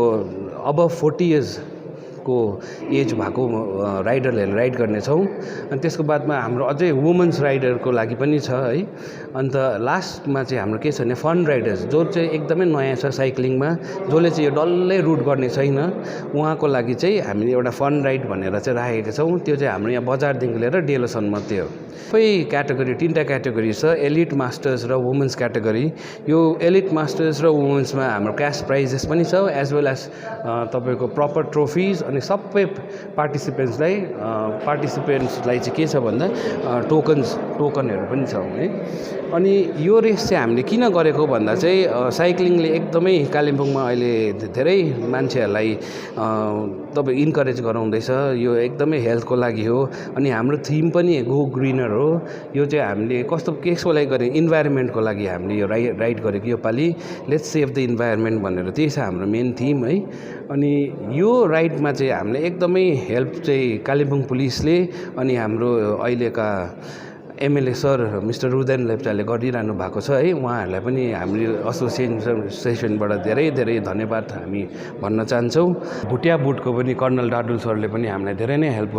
अबभ 40 इयर्सको एज भएको राइडरहरूले राइड गर्नेछौँ। अनि त्यसको बादमा हाम्रो अझै वुमेन्स राइडरको लागि पनि छ है। अन्त लास्टमा चाहिँ हाम्रो के छ भने फन राइडर्स, जो चाहिँ एकदमै नयाँ छ साइक्लिङमा, जसले चाहिँ यो डल्लै रुट गर्ने छैन, उहाँको लागि चाहिँ हामीले एउटा फन राइड भनेर चाहिँ राखेका छौँ। त्यो चाहिँ हाम्रो यहाँ बजारदेखि लिएर डेलोसम्म मात्रै हो। सबै क्याटेगोरी 3टा क्याटेगोरी छ, एलिट, मास्टर्स र वुमेन्स क्याटेगोरी। यो एलिट, मास्टर्स र वुमेन्समा हाम्रो क्यास प्राइजेस पनि छ, एज वेल एज तपाईँको प्रपर ट्रोफिज। अनि सबै पार्टिसिपेन्ट्सलाई चाहिँ के छ भन्दा टोकनहरू पनि छ है। अनि यो रेस चाहिँ हामीले किन गरेको भन्दा चाहिँ साइक्लिङले एकदमै कालिम्पोङमा अहिले धेरै मान्छेहरूलाई तपाईँ इन्करेज गराउँदैछ। यो एकदमै हेल्थको लागि हो। अनि हाम्रो थिम पनि गो ग्रिनर हो। यो चाहिँ हामीले केको लागि गरेँ, इन्भाइरोमेन्टको लागि हामीले यो राइड गरेको योपालि, लेट्स सेभ द इन्भाइरोमेन्ट भनेर, त्यही छ हाम्रो मेन थिम है। अनि यो राइडमा चाहिँ हामीले एकदमै हेल्प चाहिँ कालिम्पोङ पुलिसले अनि हाम्रो अहिलेका एमएलए सर मिस्टर रुदेन लेप्चाले गरिरहनु भएको छ है। उहाँहरूलाई पनि हामीले एसोसिएसनबाट धेरै धेरै धन्यवाद हामी भन्न चाहन्छौँ। भुटिया बुटको पनि कर्नल डाडुल सरले पनि हामीलाई धेरै नै हेल्प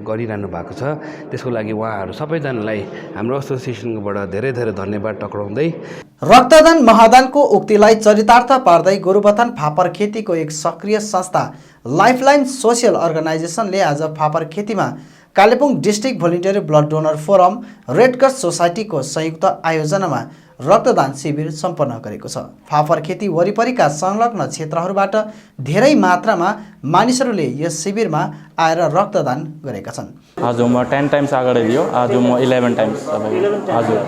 गरिरहनु भएको छ। त्यसको लागि उहाँहरू सबैजनालाई हाम्रो एसोसिएसनबाट धेरै धेरै धन्यवाद टक्राउँदै रक्तदान महादानको उक्तिलाई चरितार्थ पार्दै गोरुबथान फापरखेतीको एक सक्रिय संस्था लाइफलाइन सोसियल अर्गनाइजेसनले आज फापरखेतीमा Kalebung district volunteer blood donor forum red cross सोसाइटीको संयुक्त आयोजनामा रक्तदान शिविर सम्पन्न गरेको छ। फापरखेती वरिपरिका संलग्न क्षेत्रहरूबाट धेरै मात्रामा मानिसहरूले यस शिविरमा आएर रक्तदान गरेका छन्। आज म 10 टाइम्स अगाडि दियो, आज म 11 टाइम्स हजुर।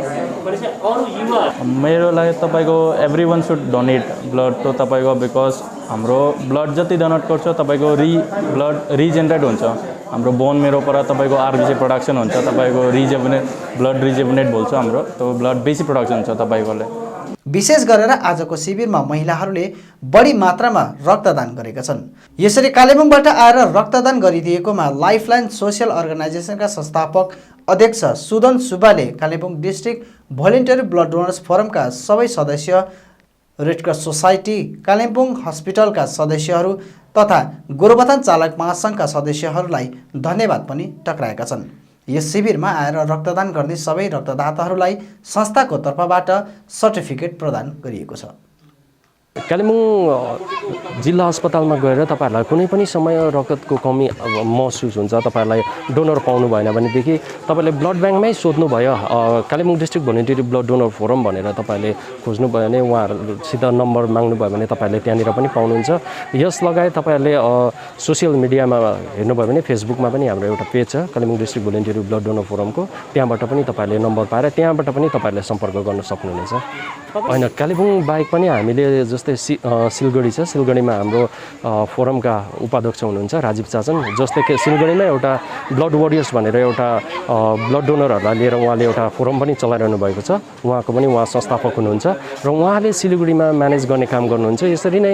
मेरो लागि तपाईँको every one should donate blood तो तपाईँको बिकज हाम्रो ब्लड जति डोनेट गर्छ तपाईँको ब्लड रिजेनेरेट हुन्छ। हाम्रो बोन मेरोबाट तपाईँको आरबिसी प्रोडक्सन हुन्छ, तपाईँको ब्लड रिजेनेरेट बोल्छ हाम्रो, तो ब्लड बेसी प्रोडक्सन हुन्छ तपाईँकोले। विशेष गरेर आजको शिविरमा महिलाहरूले बढी मात्रामा रक्तदान गरेका छन्। यसरी कालेबुङबाट आएर रक्तदान गरिदिएकोमा लाइफलाइन सोसियल अर्गनाइजेसनका संस्थापक अध्यक्ष सुदन सुब्बाले Kalimpong district volunteer blood donors फोरमका सबै सदस्य, रेड क्रस सोसाइटी, कालिम्पोङ हस्पिटलका सदस्यहरू तथा गोरुबथान चालक महासङ्घका सदस्यहरूलाई धन्यवाद पनि टक्राएका छन्। यस शिविरमा आएर रक्तदान गर्ने सबै रक्तदाताहरूलाई संस्थाको तर्फबाट सर्टिफिकेट प्रदान गरिएको छ। कालिम्पोङ जिल्ला अस्पतालमा गएर तपाईँहरूलाई कुनै पनि समय रगतको कमी महसुस हुन्छ, तपाईँहरूलाई डोनर पाउनु भएन भनेदेखि तपाईँले ब्लड ब्याङ्कमै सोध्नुभयो, Kalimpong district volunteer blood donor forum भनेर तपाईँले खोज्नुभयो भने उहाँहरूसित नम्बर माग्नुभयो भने तपाईँहरूले त्यहाँनिर पनि पाउनुहुन्छ। यस लगायत तपाईँहरूले सोसियल मिडियामा हेर्नुभयो भने फेसबुकमा पनि हाम्रो एउटा पेज छ Kalimpong district volunteer blood donor फोरमको, त्यहाँबाट पनि तपाईँहरूले नम्बर पाएर त्यहाँबाट पनि तपाईँहरूले सम्पर्क गर्न सक्नुहुनेछ। होइन, कालिम्पोङ बाहेक पनि हामीले जस्तै सिलगढी छ, सिलगढीमा हाम्रो फोरमका उपाध्यक्ष हुनुहुन्छ राजीव चाचन, जस्तै सिलगढीमा एउटा ब्लड वरियर्स भनेर एउटा ब्लड डोनरहरूलाई लिएर उहाँले एउटा फोरम पनि चलाइरहनु भएको छ। उहाँ संस्थापक हुनुहुन्छ र उहाँले सिलगढीमा म्यानेज गर्ने काम गर्नुहुन्छ। यसरी नै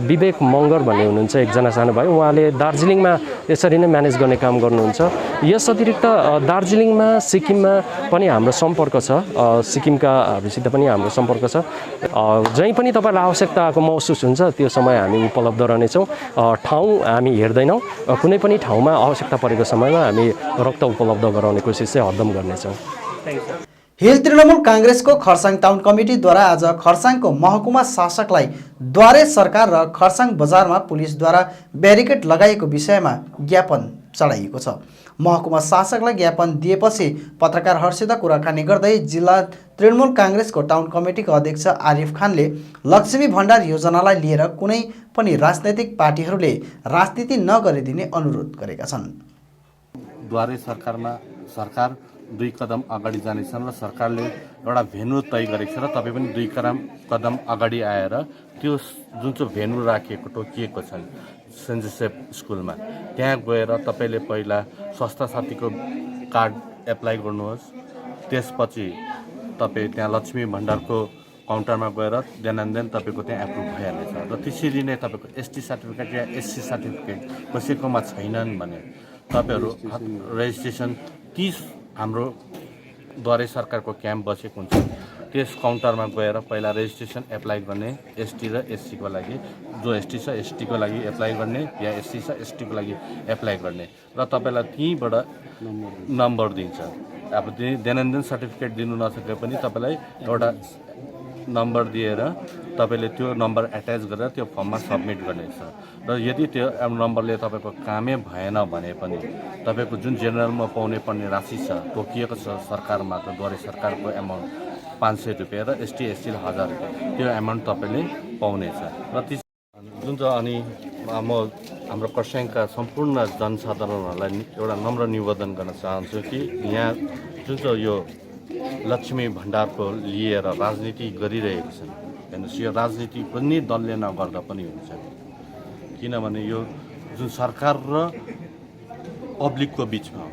विवेक मङ्गर भन्ने हुनुहुन्छ एकजना सानो भाइ, उहाँले दार्जिलिङमा यसरी नै म्यानेज गर्ने काम गर्नुहुन्छ। यस अतिरिक्त दार्जिलिङमा सिक्किममा पनि हाम्रो सम्पर्क छ, सिक्किमकाहरूसित पनि हाम्रो सम्पर्क छ। जहीँ पनि तपाईँलाई आवश्यकताको महसुस हुन्छ त्यो समय हामी उपलब्ध रहनेछौँ। ठाउँ हामी हेर्दैनौँ, कुनै पनि ठाउँमा आवश्यकता परेको समयमा हामी रक्त उपलब्ध गराउने कोसिस चाहिँ हरदम गर्नेछौँ। हिल तृणमूल काङ्ग्रेसको खरसाङ टाउन कमिटीद्वारा आज खरसाङको महकुमा शासकलाई द्वारे सरकार र खरसाङ बजारमा पुलिसद्वारा ब्यारिकेड लगाइएको विषयमा ज्ञापन चढाइएको छ। महकुमा शासकलाई ज्ञापन दिएपछि पत्रकारहरूसित कुराकानी गर्दै जिल्ला तृणमूल काङ्ग्रेसको टाउन कमिटीका अध्यक्ष आरिफ खानले लक्ष्मी भण्डार योजनालाई लिएर कुनै पनि राजनैतिक पार्टीहरूले राजनीति नगरिदिने अनुरोध गरेका छन्। द्वारे सरकारमा सरकार 2 कदम अगाडि जानेछन् र सरकारले एउटा भेन्यू तय गरेको छ र तपाईँ पनि 2 कदम अगाडि आएर त्यो जुन चाहिँ भेन्यू राखिएको तोकिएको छ सेन्ट जोसेफ स्कुलमा, त्यहाँ गएर तपाईँले पहिला स्वास्थ्य साथीको कार्ड एप्लाई गर्नुहोस्। त्यसपछि तपाईँ त्यहाँ लक्ष्मी भण्डारको काउन्टरमा गएर देनान्देन तपाईँको त्यहाँ एप्रुभ भइहाल्नेछ र त्यसरी नै तपाईँको एसटी सर्टिफिकेट या एससी सर्टिफिकेट कसैकोमा छैनन् भने तपाईँहरू रेजिस्ट्रेसन 30 हाम्रो द्वारे सरकारको क्याम्प बसेको हुन्छ, त्यस काउन्टरमा गएर पहिला रेजिस्ट्रेसन एप्लाई गर्ने, एसटी र एससीको लागि, जो एसटी छ एसटीको लागि एप्लाई गर्ने या एससी छ एसटीको लागि एप्लाई गर्ने र तपाईँलाई त्यहीँबाट नम्बर दिन्छ। अब दैनन्दिन सर्टिफिकेट दिनु नसके पनि तपाईँलाई एउटा नम्बर दिएर तपाईँले त्यो नम्बर एट्याच गरेर त्यो फर्ममा सबमिट गर्नेछ र यदि त्यो नम्बरले तपाईँको कामै भएन भने पनि तपाईँको जुन जेनरलमा पाउने पर्ने राशि छ तोकिएको छ सरकारमा त द्वारे सरकारको एमाउन्ट 500 रुपियाँ र एसटी एससी 1000 रुपियाँ त्यो एमाउन्ट तपाईँले पाउनेछ र जुन चाहिँ अनि म हाम्रो खरसाङका सम्पूर्ण जनसाधारणहरूलाई एउटा नम्र निवेदन गर्न चाहन्छु कि यहाँ जुन चाहिँ यो लक्ष्मी भण्डारको लिएर राजनीति गरिरहेको छन्, हेर्नुहोस् यो राजनीति कुनै दलले नगर्दा पनि हुन्छ, किनभने यो जुन सरकार र पब्लिकको बिचमा।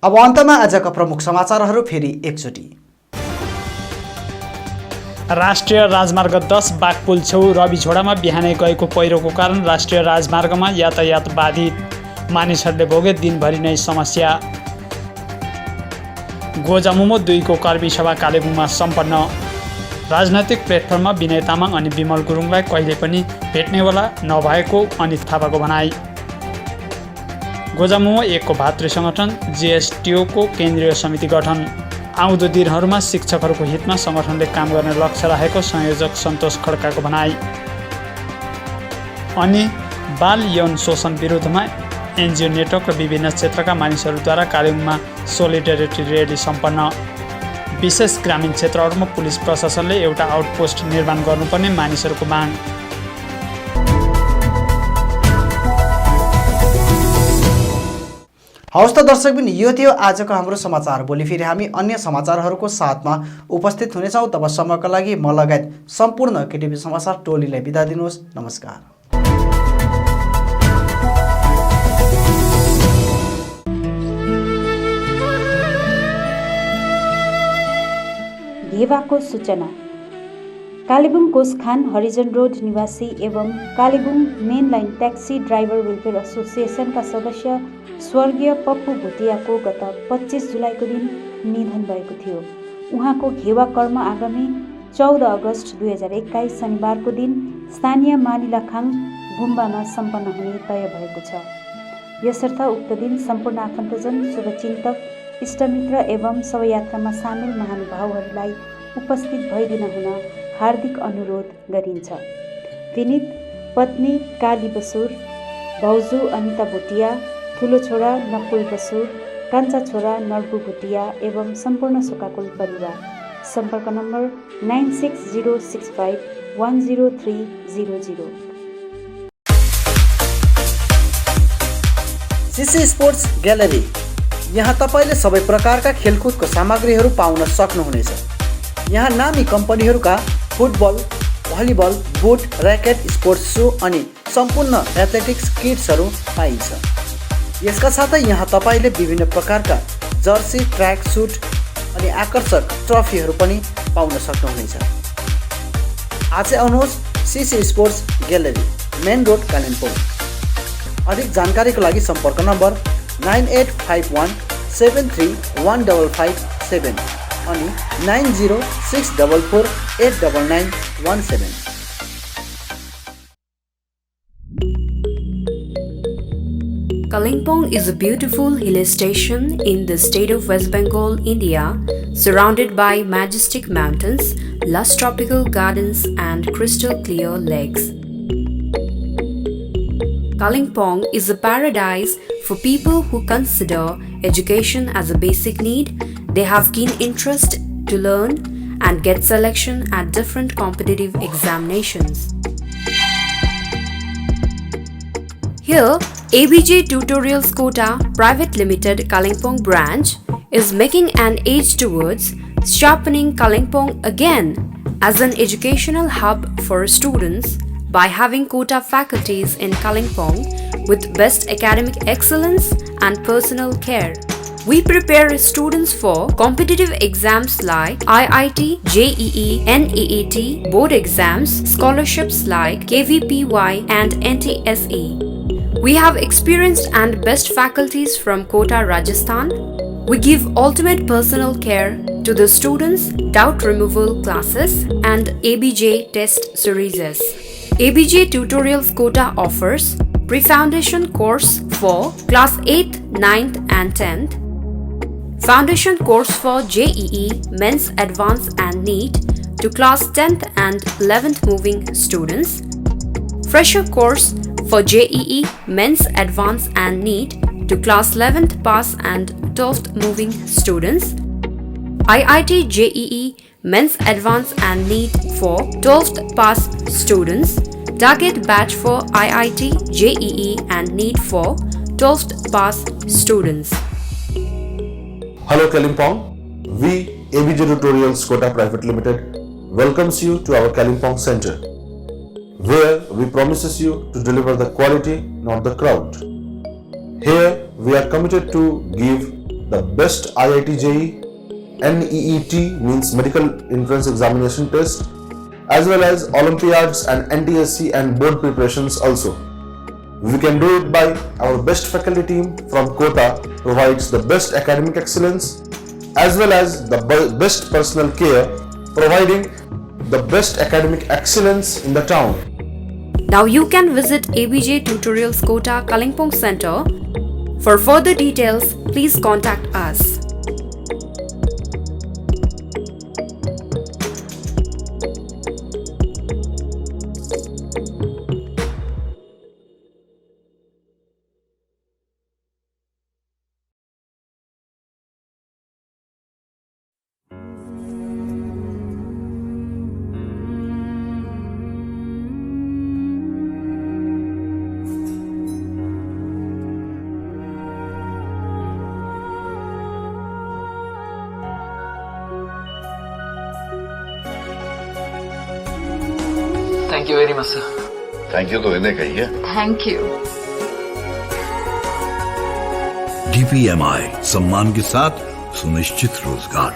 अब अन्तमा आजका प्रमुख समाचारहरू फेरि एकचोटि। राष्ट्रिय राजमार्ग 10 बागपुल छेउ रविझोडामा बिहानै गएको पहिरोको कारण राष्ट्रिय राजमार्गमा यातायात बाधित, मानिसहरूले भोगे दिनभरि नै समस्या। गोजामुमो 2 को कर्मी सभा कालेबुङमा सम्पन्न। राजनैतिक प्लेटफर्ममा विनय तामाङ अनि विमल गुरुङलाई कहिले पनि भेट्नेवाला नभएको अनित थापाको भनाई। गोजामुमो 1 को भातृ सङ्गठन JSTO को केन्द्रीय समिति गठन। आउँदो दिनहरूमा शिक्षकहरूको हितमा सङ्गठनले काम गर्ने लक्ष्य राखेको संयोजक सन्तोष खड्काको भनाई। अनि बाल यौन शोषण विरुद्धमा एनजिओ नेटवर्क र विभिन्न क्षेत्रका मानिसहरूद्वारा कालेबुङमा सोलिडेरिटी र्याली सम्पन्न। विशेष ग्रामीण क्षेत्रहरूमा पुलिस प्रशासनले एउटा आउटपोस्ट निर्माण गर्नुपर्ने मानिसहरूको माग। हवस् त दर्शकबिन, यो थियो आजको हाम्रो समाचार। भोलि फेरि हामी अन्य समाचारहरूको साथमा उपस्थित हुनेछौँ। तबसम्मका लागि म लगायत सम्पूर्ण केटिभी समाचार टोलीलाई बिदा दिनुहोस्। नमस्कार। घेवाको सूचना। कालेबुङ कोसखान हरिजन रोड निवासी एवं Kalebung main line taxi driver welfare एसोसिएसनका सदस्य स्वर्गीय पप्पू भुटियाको गत 25 जुलाईको दिन निधन भएको थियो। उहाँको घेवा कर्म आगामी 14 अगस्त 2021 शनिबारको दिन स्थानीय मानिलाखाङ गुम्बामा सम्पन्न हुने तय भएको छ। यसर्थ उक्त दिन सम्पूर्ण आफन्तजन, शुभचिन्तक, इष्टमित्र एवं शवयात्रामा सामेल महानुभावहरूलाई उपस्थित भइदिन हुन हार्दिक अनुरोध गरिन्छ। विनीत पत्नी काली बसुर, भाउजू अनिता भुटिया, ठुलो छोरा नकुल बसुर, कान्छा छोरा नर्बु भुटिया एवं सम्पूर्ण शोकाकुल परिवार। सम्पर्क नम्बर 9606510300। सिसी स्पोर्ट्स ग्यालरी, यहाँ तपाईँले सबै प्रकारका खेलकुदको सामग्रीहरू पाउन सक्नुहुनेछ। यहाँ नामी कम्पनीहरूका football, volleyball, boot, racket, sports shoe अनि सम्पूर्ण एथलेटिक्स किट्सहरू पाइन्छ। यसका साथै यहाँ तपाईँले विभिन्न प्रकारका जर्सी, ट्र्याक सुट अनि आकर्षक ट्रफीहरू पनि पाउन सक्नुहुनेछ। आजै आउनुहोस् CC sports gallery, main road, Kalimpong. अधिक जानकारीको लागि सम्पर्क नम्बर 9851731557 अनि 9064489917। Kalimpong is a beautiful hill station in the state of West Bengal, India, surrounded by majestic mountains, lush tropical gardens and crystal clear lakes. Kalimpong is a paradise for people who consider education as a basic need. They have keen interest to learn and get selection at different competitive examinations. Here, ABJ Tutorials Kota Private Limited Kalimpong branch is making an edge towards sharpening Kalimpong again as an educational hub for students by having Kota faculties in Kalimpong with best academic excellence and personal care. We prepare students for competitive exams like IIT, JEE, NEET, board exams, scholarships like KVPY and NTSE. We have experienced and best faculties from Kota, Rajasthan. We give ultimate personal care to the students, doubt removal classes and ABJ test series. ABJ Tutorials Kota offers pre-foundation course for class 8th, 9th and 10th, foundation course for JEE, Men's Advanced and NEET to class 10th and 11th moving students, fresher course for JEE, Men's Advanced and NEET to class 11th pass and 12th moving students, IIT JEE, Men's Advanced and NEET for 12th pass students, target batch for IIT JEE and NEET for 12th pass students. Hello Kalimpong, we ABJ Tutorials Kota Private Limited welcomes you to our Kalimpong Center, where we promises you to deliver the quality, not the crowd. Here we are committed to give the best IIT JEE, NEET means Medical Entrance Examination test, as well as Olympiads and NTSC and board preparations also. We can do it by our best faculty team from Kota provides the best academic excellence, as well as the best personal care, providing the best academic excellence in the town. Now you can visit ABJ Tutorials Kota Kalimpong Center. For further details, please contact us. Thank you very much, sir. Thank you तो इन्हें कहिए. Thank you. DPMI सम्मान के साथ सुनिश्चित रोजगार.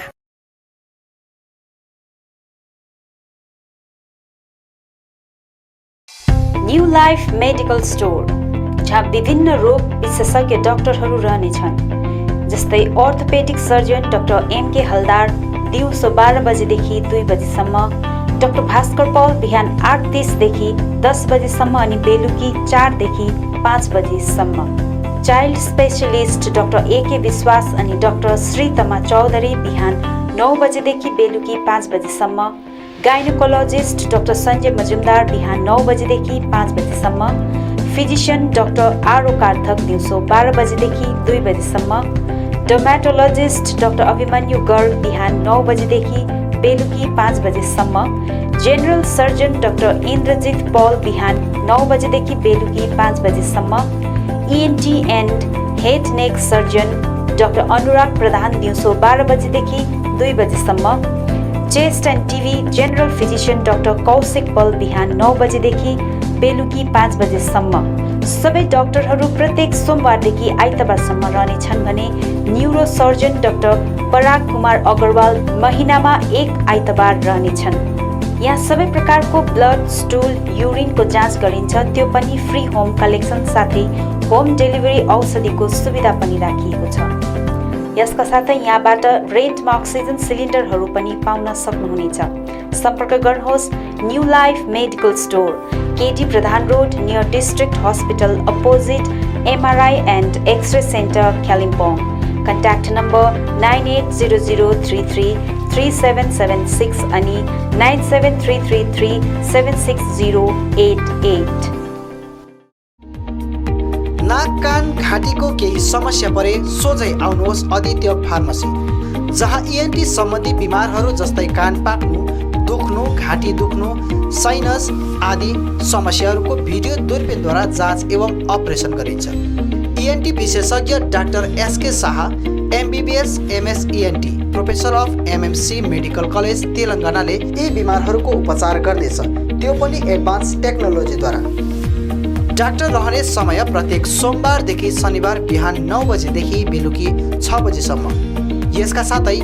New life medical store, जहाँ विभिन्न रोग विशेषज्ञ डाक्टरहरू रहनेछन्, जस्तै ऑर्थोपेडिक सर्जन डाक्टर MK हलदार दिउँसो 12 बजेदेखि 2 बजेसम्म, डाक्टर भास्कर पौल बिहान 8:30 देखि 10 बजेसम्म अनि बेलुकी 4 देखि 5 बजेसम्म। चाइल्ड स्पेशलिस्ट डाक्टर AK विश्वास अनि डाक्टर श्रीतमा चौधरी बिहान 9 बजेदेखि बेलुकी 5 बजेसम्म। गाइनोकोलोजिस्ट डाक्टर सञ्जय मजुमदार बिहान 9 बजेदेखि 5 बजेसम्म। फिजिशियन डाक्टर आरो कार्थक दिउँसो 12 बजेदेखि 2 बजेसम्म। डर्मेटोलोजिस्ट डाक्टर अभिमन्यु गर्ग बिहान 9 बजेदेखि बेलुकी 5 बजेसम्म। General surgeon doctor Indrajit Paul बिहान 9 बजेदेखि बेलुकी 5 बजेसम्म। ENT and head neck surgeon doctor Anurag Pradhan दिउँसो 12 बजेदेखि 2 बजेसम्म। Chest and TB general physician doctor Kaushik Pal बिहान 9 बजेदेखि बेलुकी 5 बजेसम्म। सबै डाक्टरहरू प्रत्येक सोमबारदेखि आइतबारसम्म रहनेछन् भने न्युरो सर्जन डाक्टर पराग कुमार अग्रवाल महिनामा 1 आइतबार रहनेछन्। यहाँ सबै प्रकारको ब्लड, स्टुल, युरिनको जाँच गरिन्छ, त्यो पनि फ्री होम कलेक्सन साथै होम डेलिभरी औषधिको सुविधा पनि राखिएको छ। यसका साथै यहाँबाट रेन्टमा अक्सिजन सिलिन्डरहरू पनि पाउन सक्नुहुनेछ। सम्पर्क गर्नुहोस् new life medical store, KT Pradhan road near district hospital opposite MRI and X-ray centre Kalimpong. Contact number 980033 3776 अनि 97333 76088। नाक कान घाँटीको केही समस्या परे सोझै आउनुहोस् आदित्य फार्मेसी, जहाँ ENT सम्बन्धी बिमारहरू जस्तै कान पाक्नु, दुख्नु, घाँटी दुख्नु, साइनस आदि समस्याहरूको भिडियो दूरबीनद्वारा जाँच एवं अपरेसन गरिन्छ। ENT विशेषज्ञ doctor SK Shah MBBS MS ENT professor of MMC medical college तेलङ्गानाले यी बिमारहरूको उपचार गर्नेछ, त्यो पनि एडभान्स टेक्नोलोजीद्वारा। डाक्टर रहने समय प्रत्येक सोमबारदेखि शनिबार बिहान 9 बजेदेखि बेलुकी 6 बजेसम्म। यसका साथै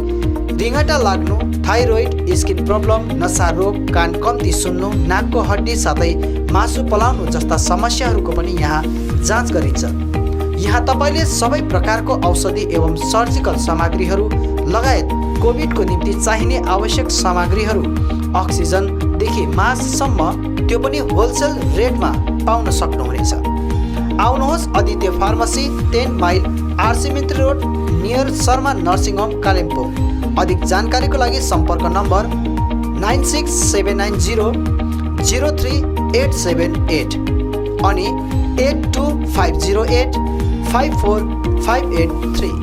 रिङ्गटा लाग्नु, थाइरोइड, स्किन प्रब्लम, नसा रोग, कान कम्ती सुन्नु, नाकको हड्डी साथै मासु पलाउनु जस्ता समस्याहरूको पनि यहाँ जाँच गरिन्छ। यहाँ तपाईँले सबै प्रकारको औषधि एवं सर्जिकल सामग्रीहरू लगायत कोभिडको निम्ति चाहिने आवश्यक सामग्रीहरू, अक्सिजनदेखि मास्कसम्म त्यो पनि होलसेल रेटमा पाउन सक्नुहुनेछ। आउनुहोस् Aditya pharmacy, 10 mile RC Mintri road near Sharma nursing home Kalimpong. अधिक जानकारीको लागि सम्पर्क नम्बर 96790 03878 अनि 82508 54583।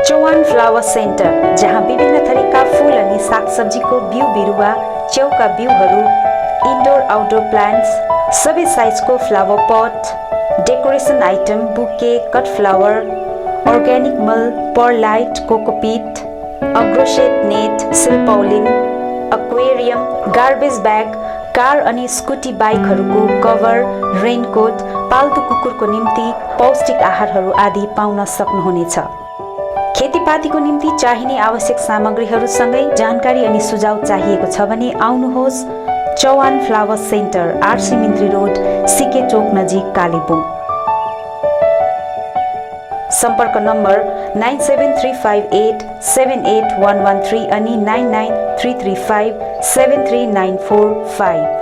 चौहान फ्लावर सेन्टर, जहाँ विभिन्न थरीका फूल अनि सागसब्जीको बिउ बिरुवा, च्याउका बिउहरू, इन्डोर आउटडोर प्लान्ट्स, सबै साइजको flower pot, decoration item, bouquet, cut flower, organic मल, perlite, cocopeat, agro shade net, silpaulin, aquarium, garbage bag, car अनि स्कुटी बाइकहरूको कभर, रेनकोट, पाल्तु कुकुरको निम्ति पौष्टिक आहारहरू आदि पाउन सक्नुहुनेछ। खेतीपातीको निम्ति चाहिने आवश्यक सामग्रीहरूसँगै जानकारी अनि सुझाव चाहिएको छ भने आउनुहोस् Chauhan flower centre, RC Mintri road, SK Chowk नजिक, कालेबुङ। सम्पर्क नम्बर 9735878113 अनि 9933573945।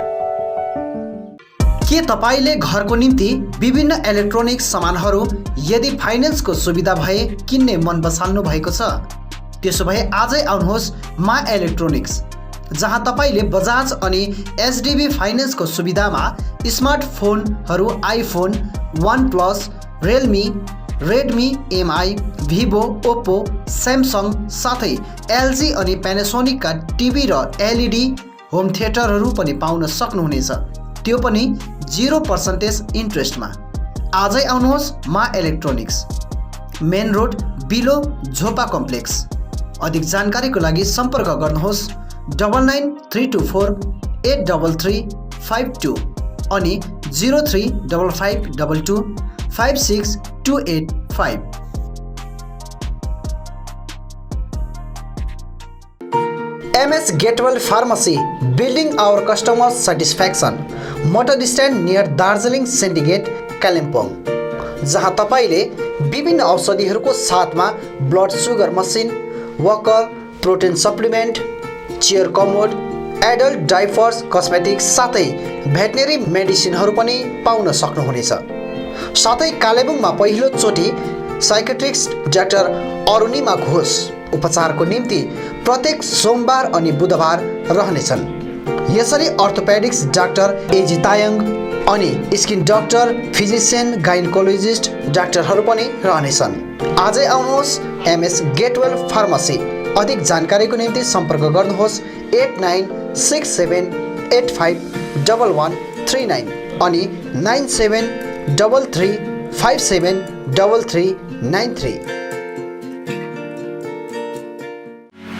के तपाईले घरको निम्ति विभिन्न इलेक्ट्रोनिक सामानहरू यदि फाइनेन्सको सुविधा भए किन्ने मन बसाल्नु भएको छ? त्यसो भए आजै आउनुहोस् मा इलेक्ट्रोनिक्स, जहाँ तपाईले बजाज अनि एचडीबी फाइनेन्सको सुविधामा स्मार्टफोनहरू iPhone, OnePlus, Realme, Redmi, Mi, Vivo, Oppo, Samsung साथै एलजी अनि प्यानासोनिकका टिभी र एलइडी होम थिएटरहरू पनि पाउन सक्नुहुनेछ, त्यो पनि 0% इन्ट्रेस्टमा। आजै आउनुहोस् मा इलेक्ट्रोनिक्स, मेन रोड, बिलो, झोपा कम्प्लेक्स। अधिक जानकारीको लागि सम्पर्क गर्नुहोस् 9934833552 अनि 035522562885। MS Gatewell Pharmacy, building our customers' satisfaction. Motor stand near Darjeeling syndicate, Kalimpong, जहाँ तपाईले विभिन्न औषधिहरूको साथमा blood sugar machine, Walker, protein supplement, chair commode, adult diapers, cosmetics साथै भेटनेरी मेडिसिनहरू पनि पाउन सक्नुहुनेछ। साथै कालेबुङमा पहिलो चोटि साइकेट्रिस्ट डाक्टर अरुणिमा घोष उपचारको निम्ति प्रत्येक सोमबार अनि बुधबार रहनेछन्। यसरी अर्थोपेडिक्स डाक्टर एजी तायङ अनि स्किन डाक्टर, फिजिसियन, गाइनकोलोजिस्ट डाक्टरहरू पनि रहनेछन्। आजै आउनुहोस् MS गेटवेल फार्मेसी। अधिक जानकारीको निम्ति सम्पर्क गर्नुहोस् 8967851139 अनि 9733573393।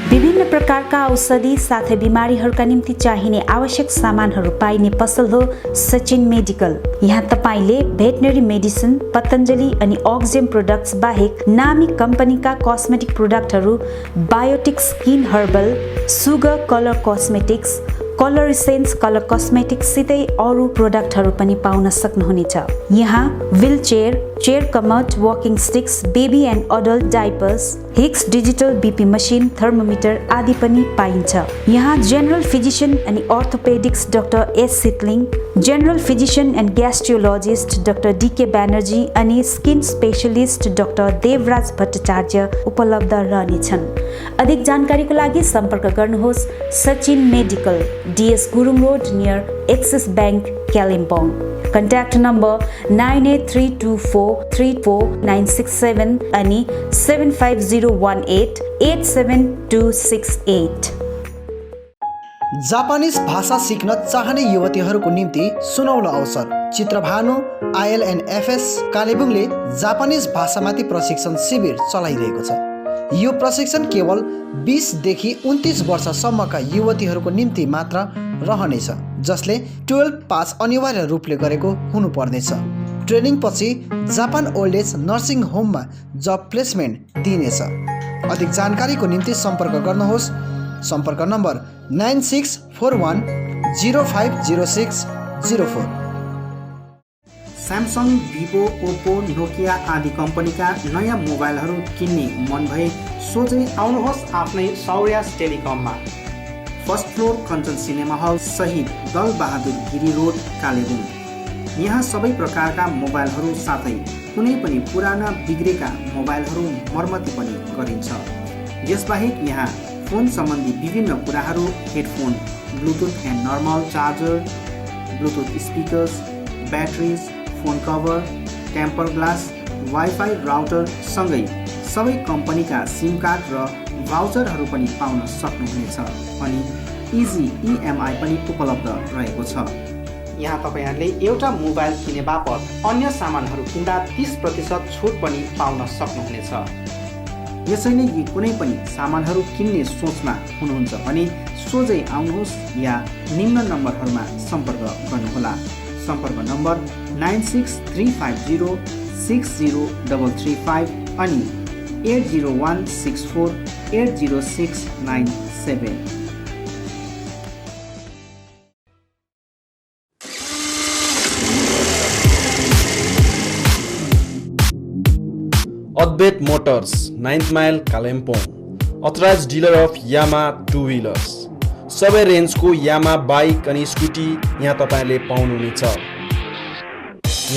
विभिन्न प्रकारका औषधि साथै बिमारीहरूका निम्ति चाहिने आवश्यक सामानहरू पाइने पसल हो सचिन मेडिकल। यहाँ तपाईले भेटनरी मेडिसिन, पतञ्जलि अनि अक्जेम प्रोडक्ट्स बाहेक नामी कम्पनीका कस्मेटिक प्रोडक्टहरू, Biotique skin herbal, Sugar colour cosmetics, colour essence colour cosmetics सितै अरू प्रोडक्टहरू पनि पाउन सक्नुहुनेछ। यहाँ wheelchair, chair commode, walking sticks, baby and adult diapers, Hicks digital BP machine, thermometer आदि पनि पाइन्छ। यहाँ जेनरल फिजिशियन अनि orthopaedics doctor S Sitling, general physician and gastrologist doctor DK Banerjee अनि skin specialist doctor Debraj Bhattacharya उपलब्ध रहनेछन्। अधिक जानकारीको लागि सम्पर्क गर्नुहोस् Sachin medical, DS Gurung road near axis bank, Kalimpong. Contact number 9832434967 अनि 75018872268। जापानिज भाषा सिक्न चाहने युवतीहरूको निम्ति सुनौलो अवसर। चित्रभानु ILNFS कालेबुङले जापानिज भाषामाथि प्रशिक्षण शिविर चलाइरहेको छ। यो प्रशिक्षण केवल 20 देखि 29 वर्षसम्मका युवतीहरूको निम्ति मात्र रहनेछ, जसले 12 पास अनिवार्य रूपले गरेको हुनुपर्नेछ। ट्रेनिङ पछि जापान ओल्ड एज नर्सिङ होममा जब प्लेसमेन्ट दिइनेछ। अधिक जानकारीको निम्ति सम्पर्क गर्नुहोस्। सम्पर्क number 9641050604। Samsung, Vivo, Oppo, Nokia आदि कम्पनीका नयाँ मोबाइलहरू किन्ने मन भए सोझै आउनुहोस् आफ्नै सौर्यास टेलिकममा। First floor Kanchan cinema hall सहित दल बहादुर गिरी रोड, कालेबुङ। यहाँ सबै प्रकारका मोबाइलहरू साथै कुनै पनि पुराना बिग्रेका मोबाइलहरू मर्मती पनि गरिन्छ। यसबाहेक यहाँ फोन सम्बन्धी विभिन्न कुराहरू, headphone, Bluetooth and normal charger, Bluetooth speakers, batteries, phone cover, temper glass, wifi router सँगै सबै कम्पनीका सिम कार्ड र भाउचरहरू पनि पाउन सक्नुहुनेछ अनि इजी EMI पनि उपलब्ध रहेको छ। यहाँ तपाईहरूले एउटा मोबाइल किने बापत अन्य सामानहरू किन्दा 30% छुट पनि पाउन सक्नुहुनेछ। यसैले यी कुनै पनि सामानहरू किन्ने सोचमा हुनुहुन्छ भने सोझै आउनुहोस् या निम्न नम्बरहरूमा सम्पर्क गर्नुहोला। सम्पर्क नम्बर 9635060335 अनि 8016480697। Advait Motors, 9th Mile, Kalimpong, authorized dealer of Yamaha two-wheelers. सबै रेन्जको यामा बाइक अनि स्कुटी यहाँ तपाईले पाउनुहुनेछ।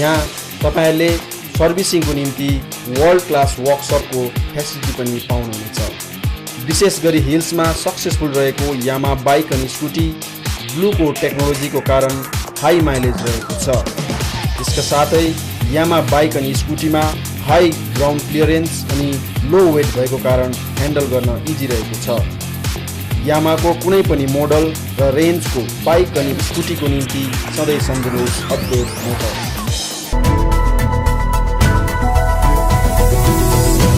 यहाँ तपाईले सर्भिसिङको निम्ति वर्ल्ड क्लास वर्कसपको फेसिलिटी पनि पाउनुहुनेछ। विशेष गरी हिल्समा सक्सेसफुल रहेको यामा बाइक अनि स्कुटी ब्लूको टेक्नोलोजीको कारण हाई माइलेज रहेको छ। यसका साथै यामा बाइक अनि स्कुटीमा हाई ग्राउन्ड क्लियरेन्स अनि लो वेट भएको कारण ह्यान्डल गर्न इजी रहेको छ। यामाको कुनै पनि मोडल र रेन्जको बाइक अनि स्कुटीको निम्ति सधैँ सम्झनुहोस् अद्भुत मोटर्स।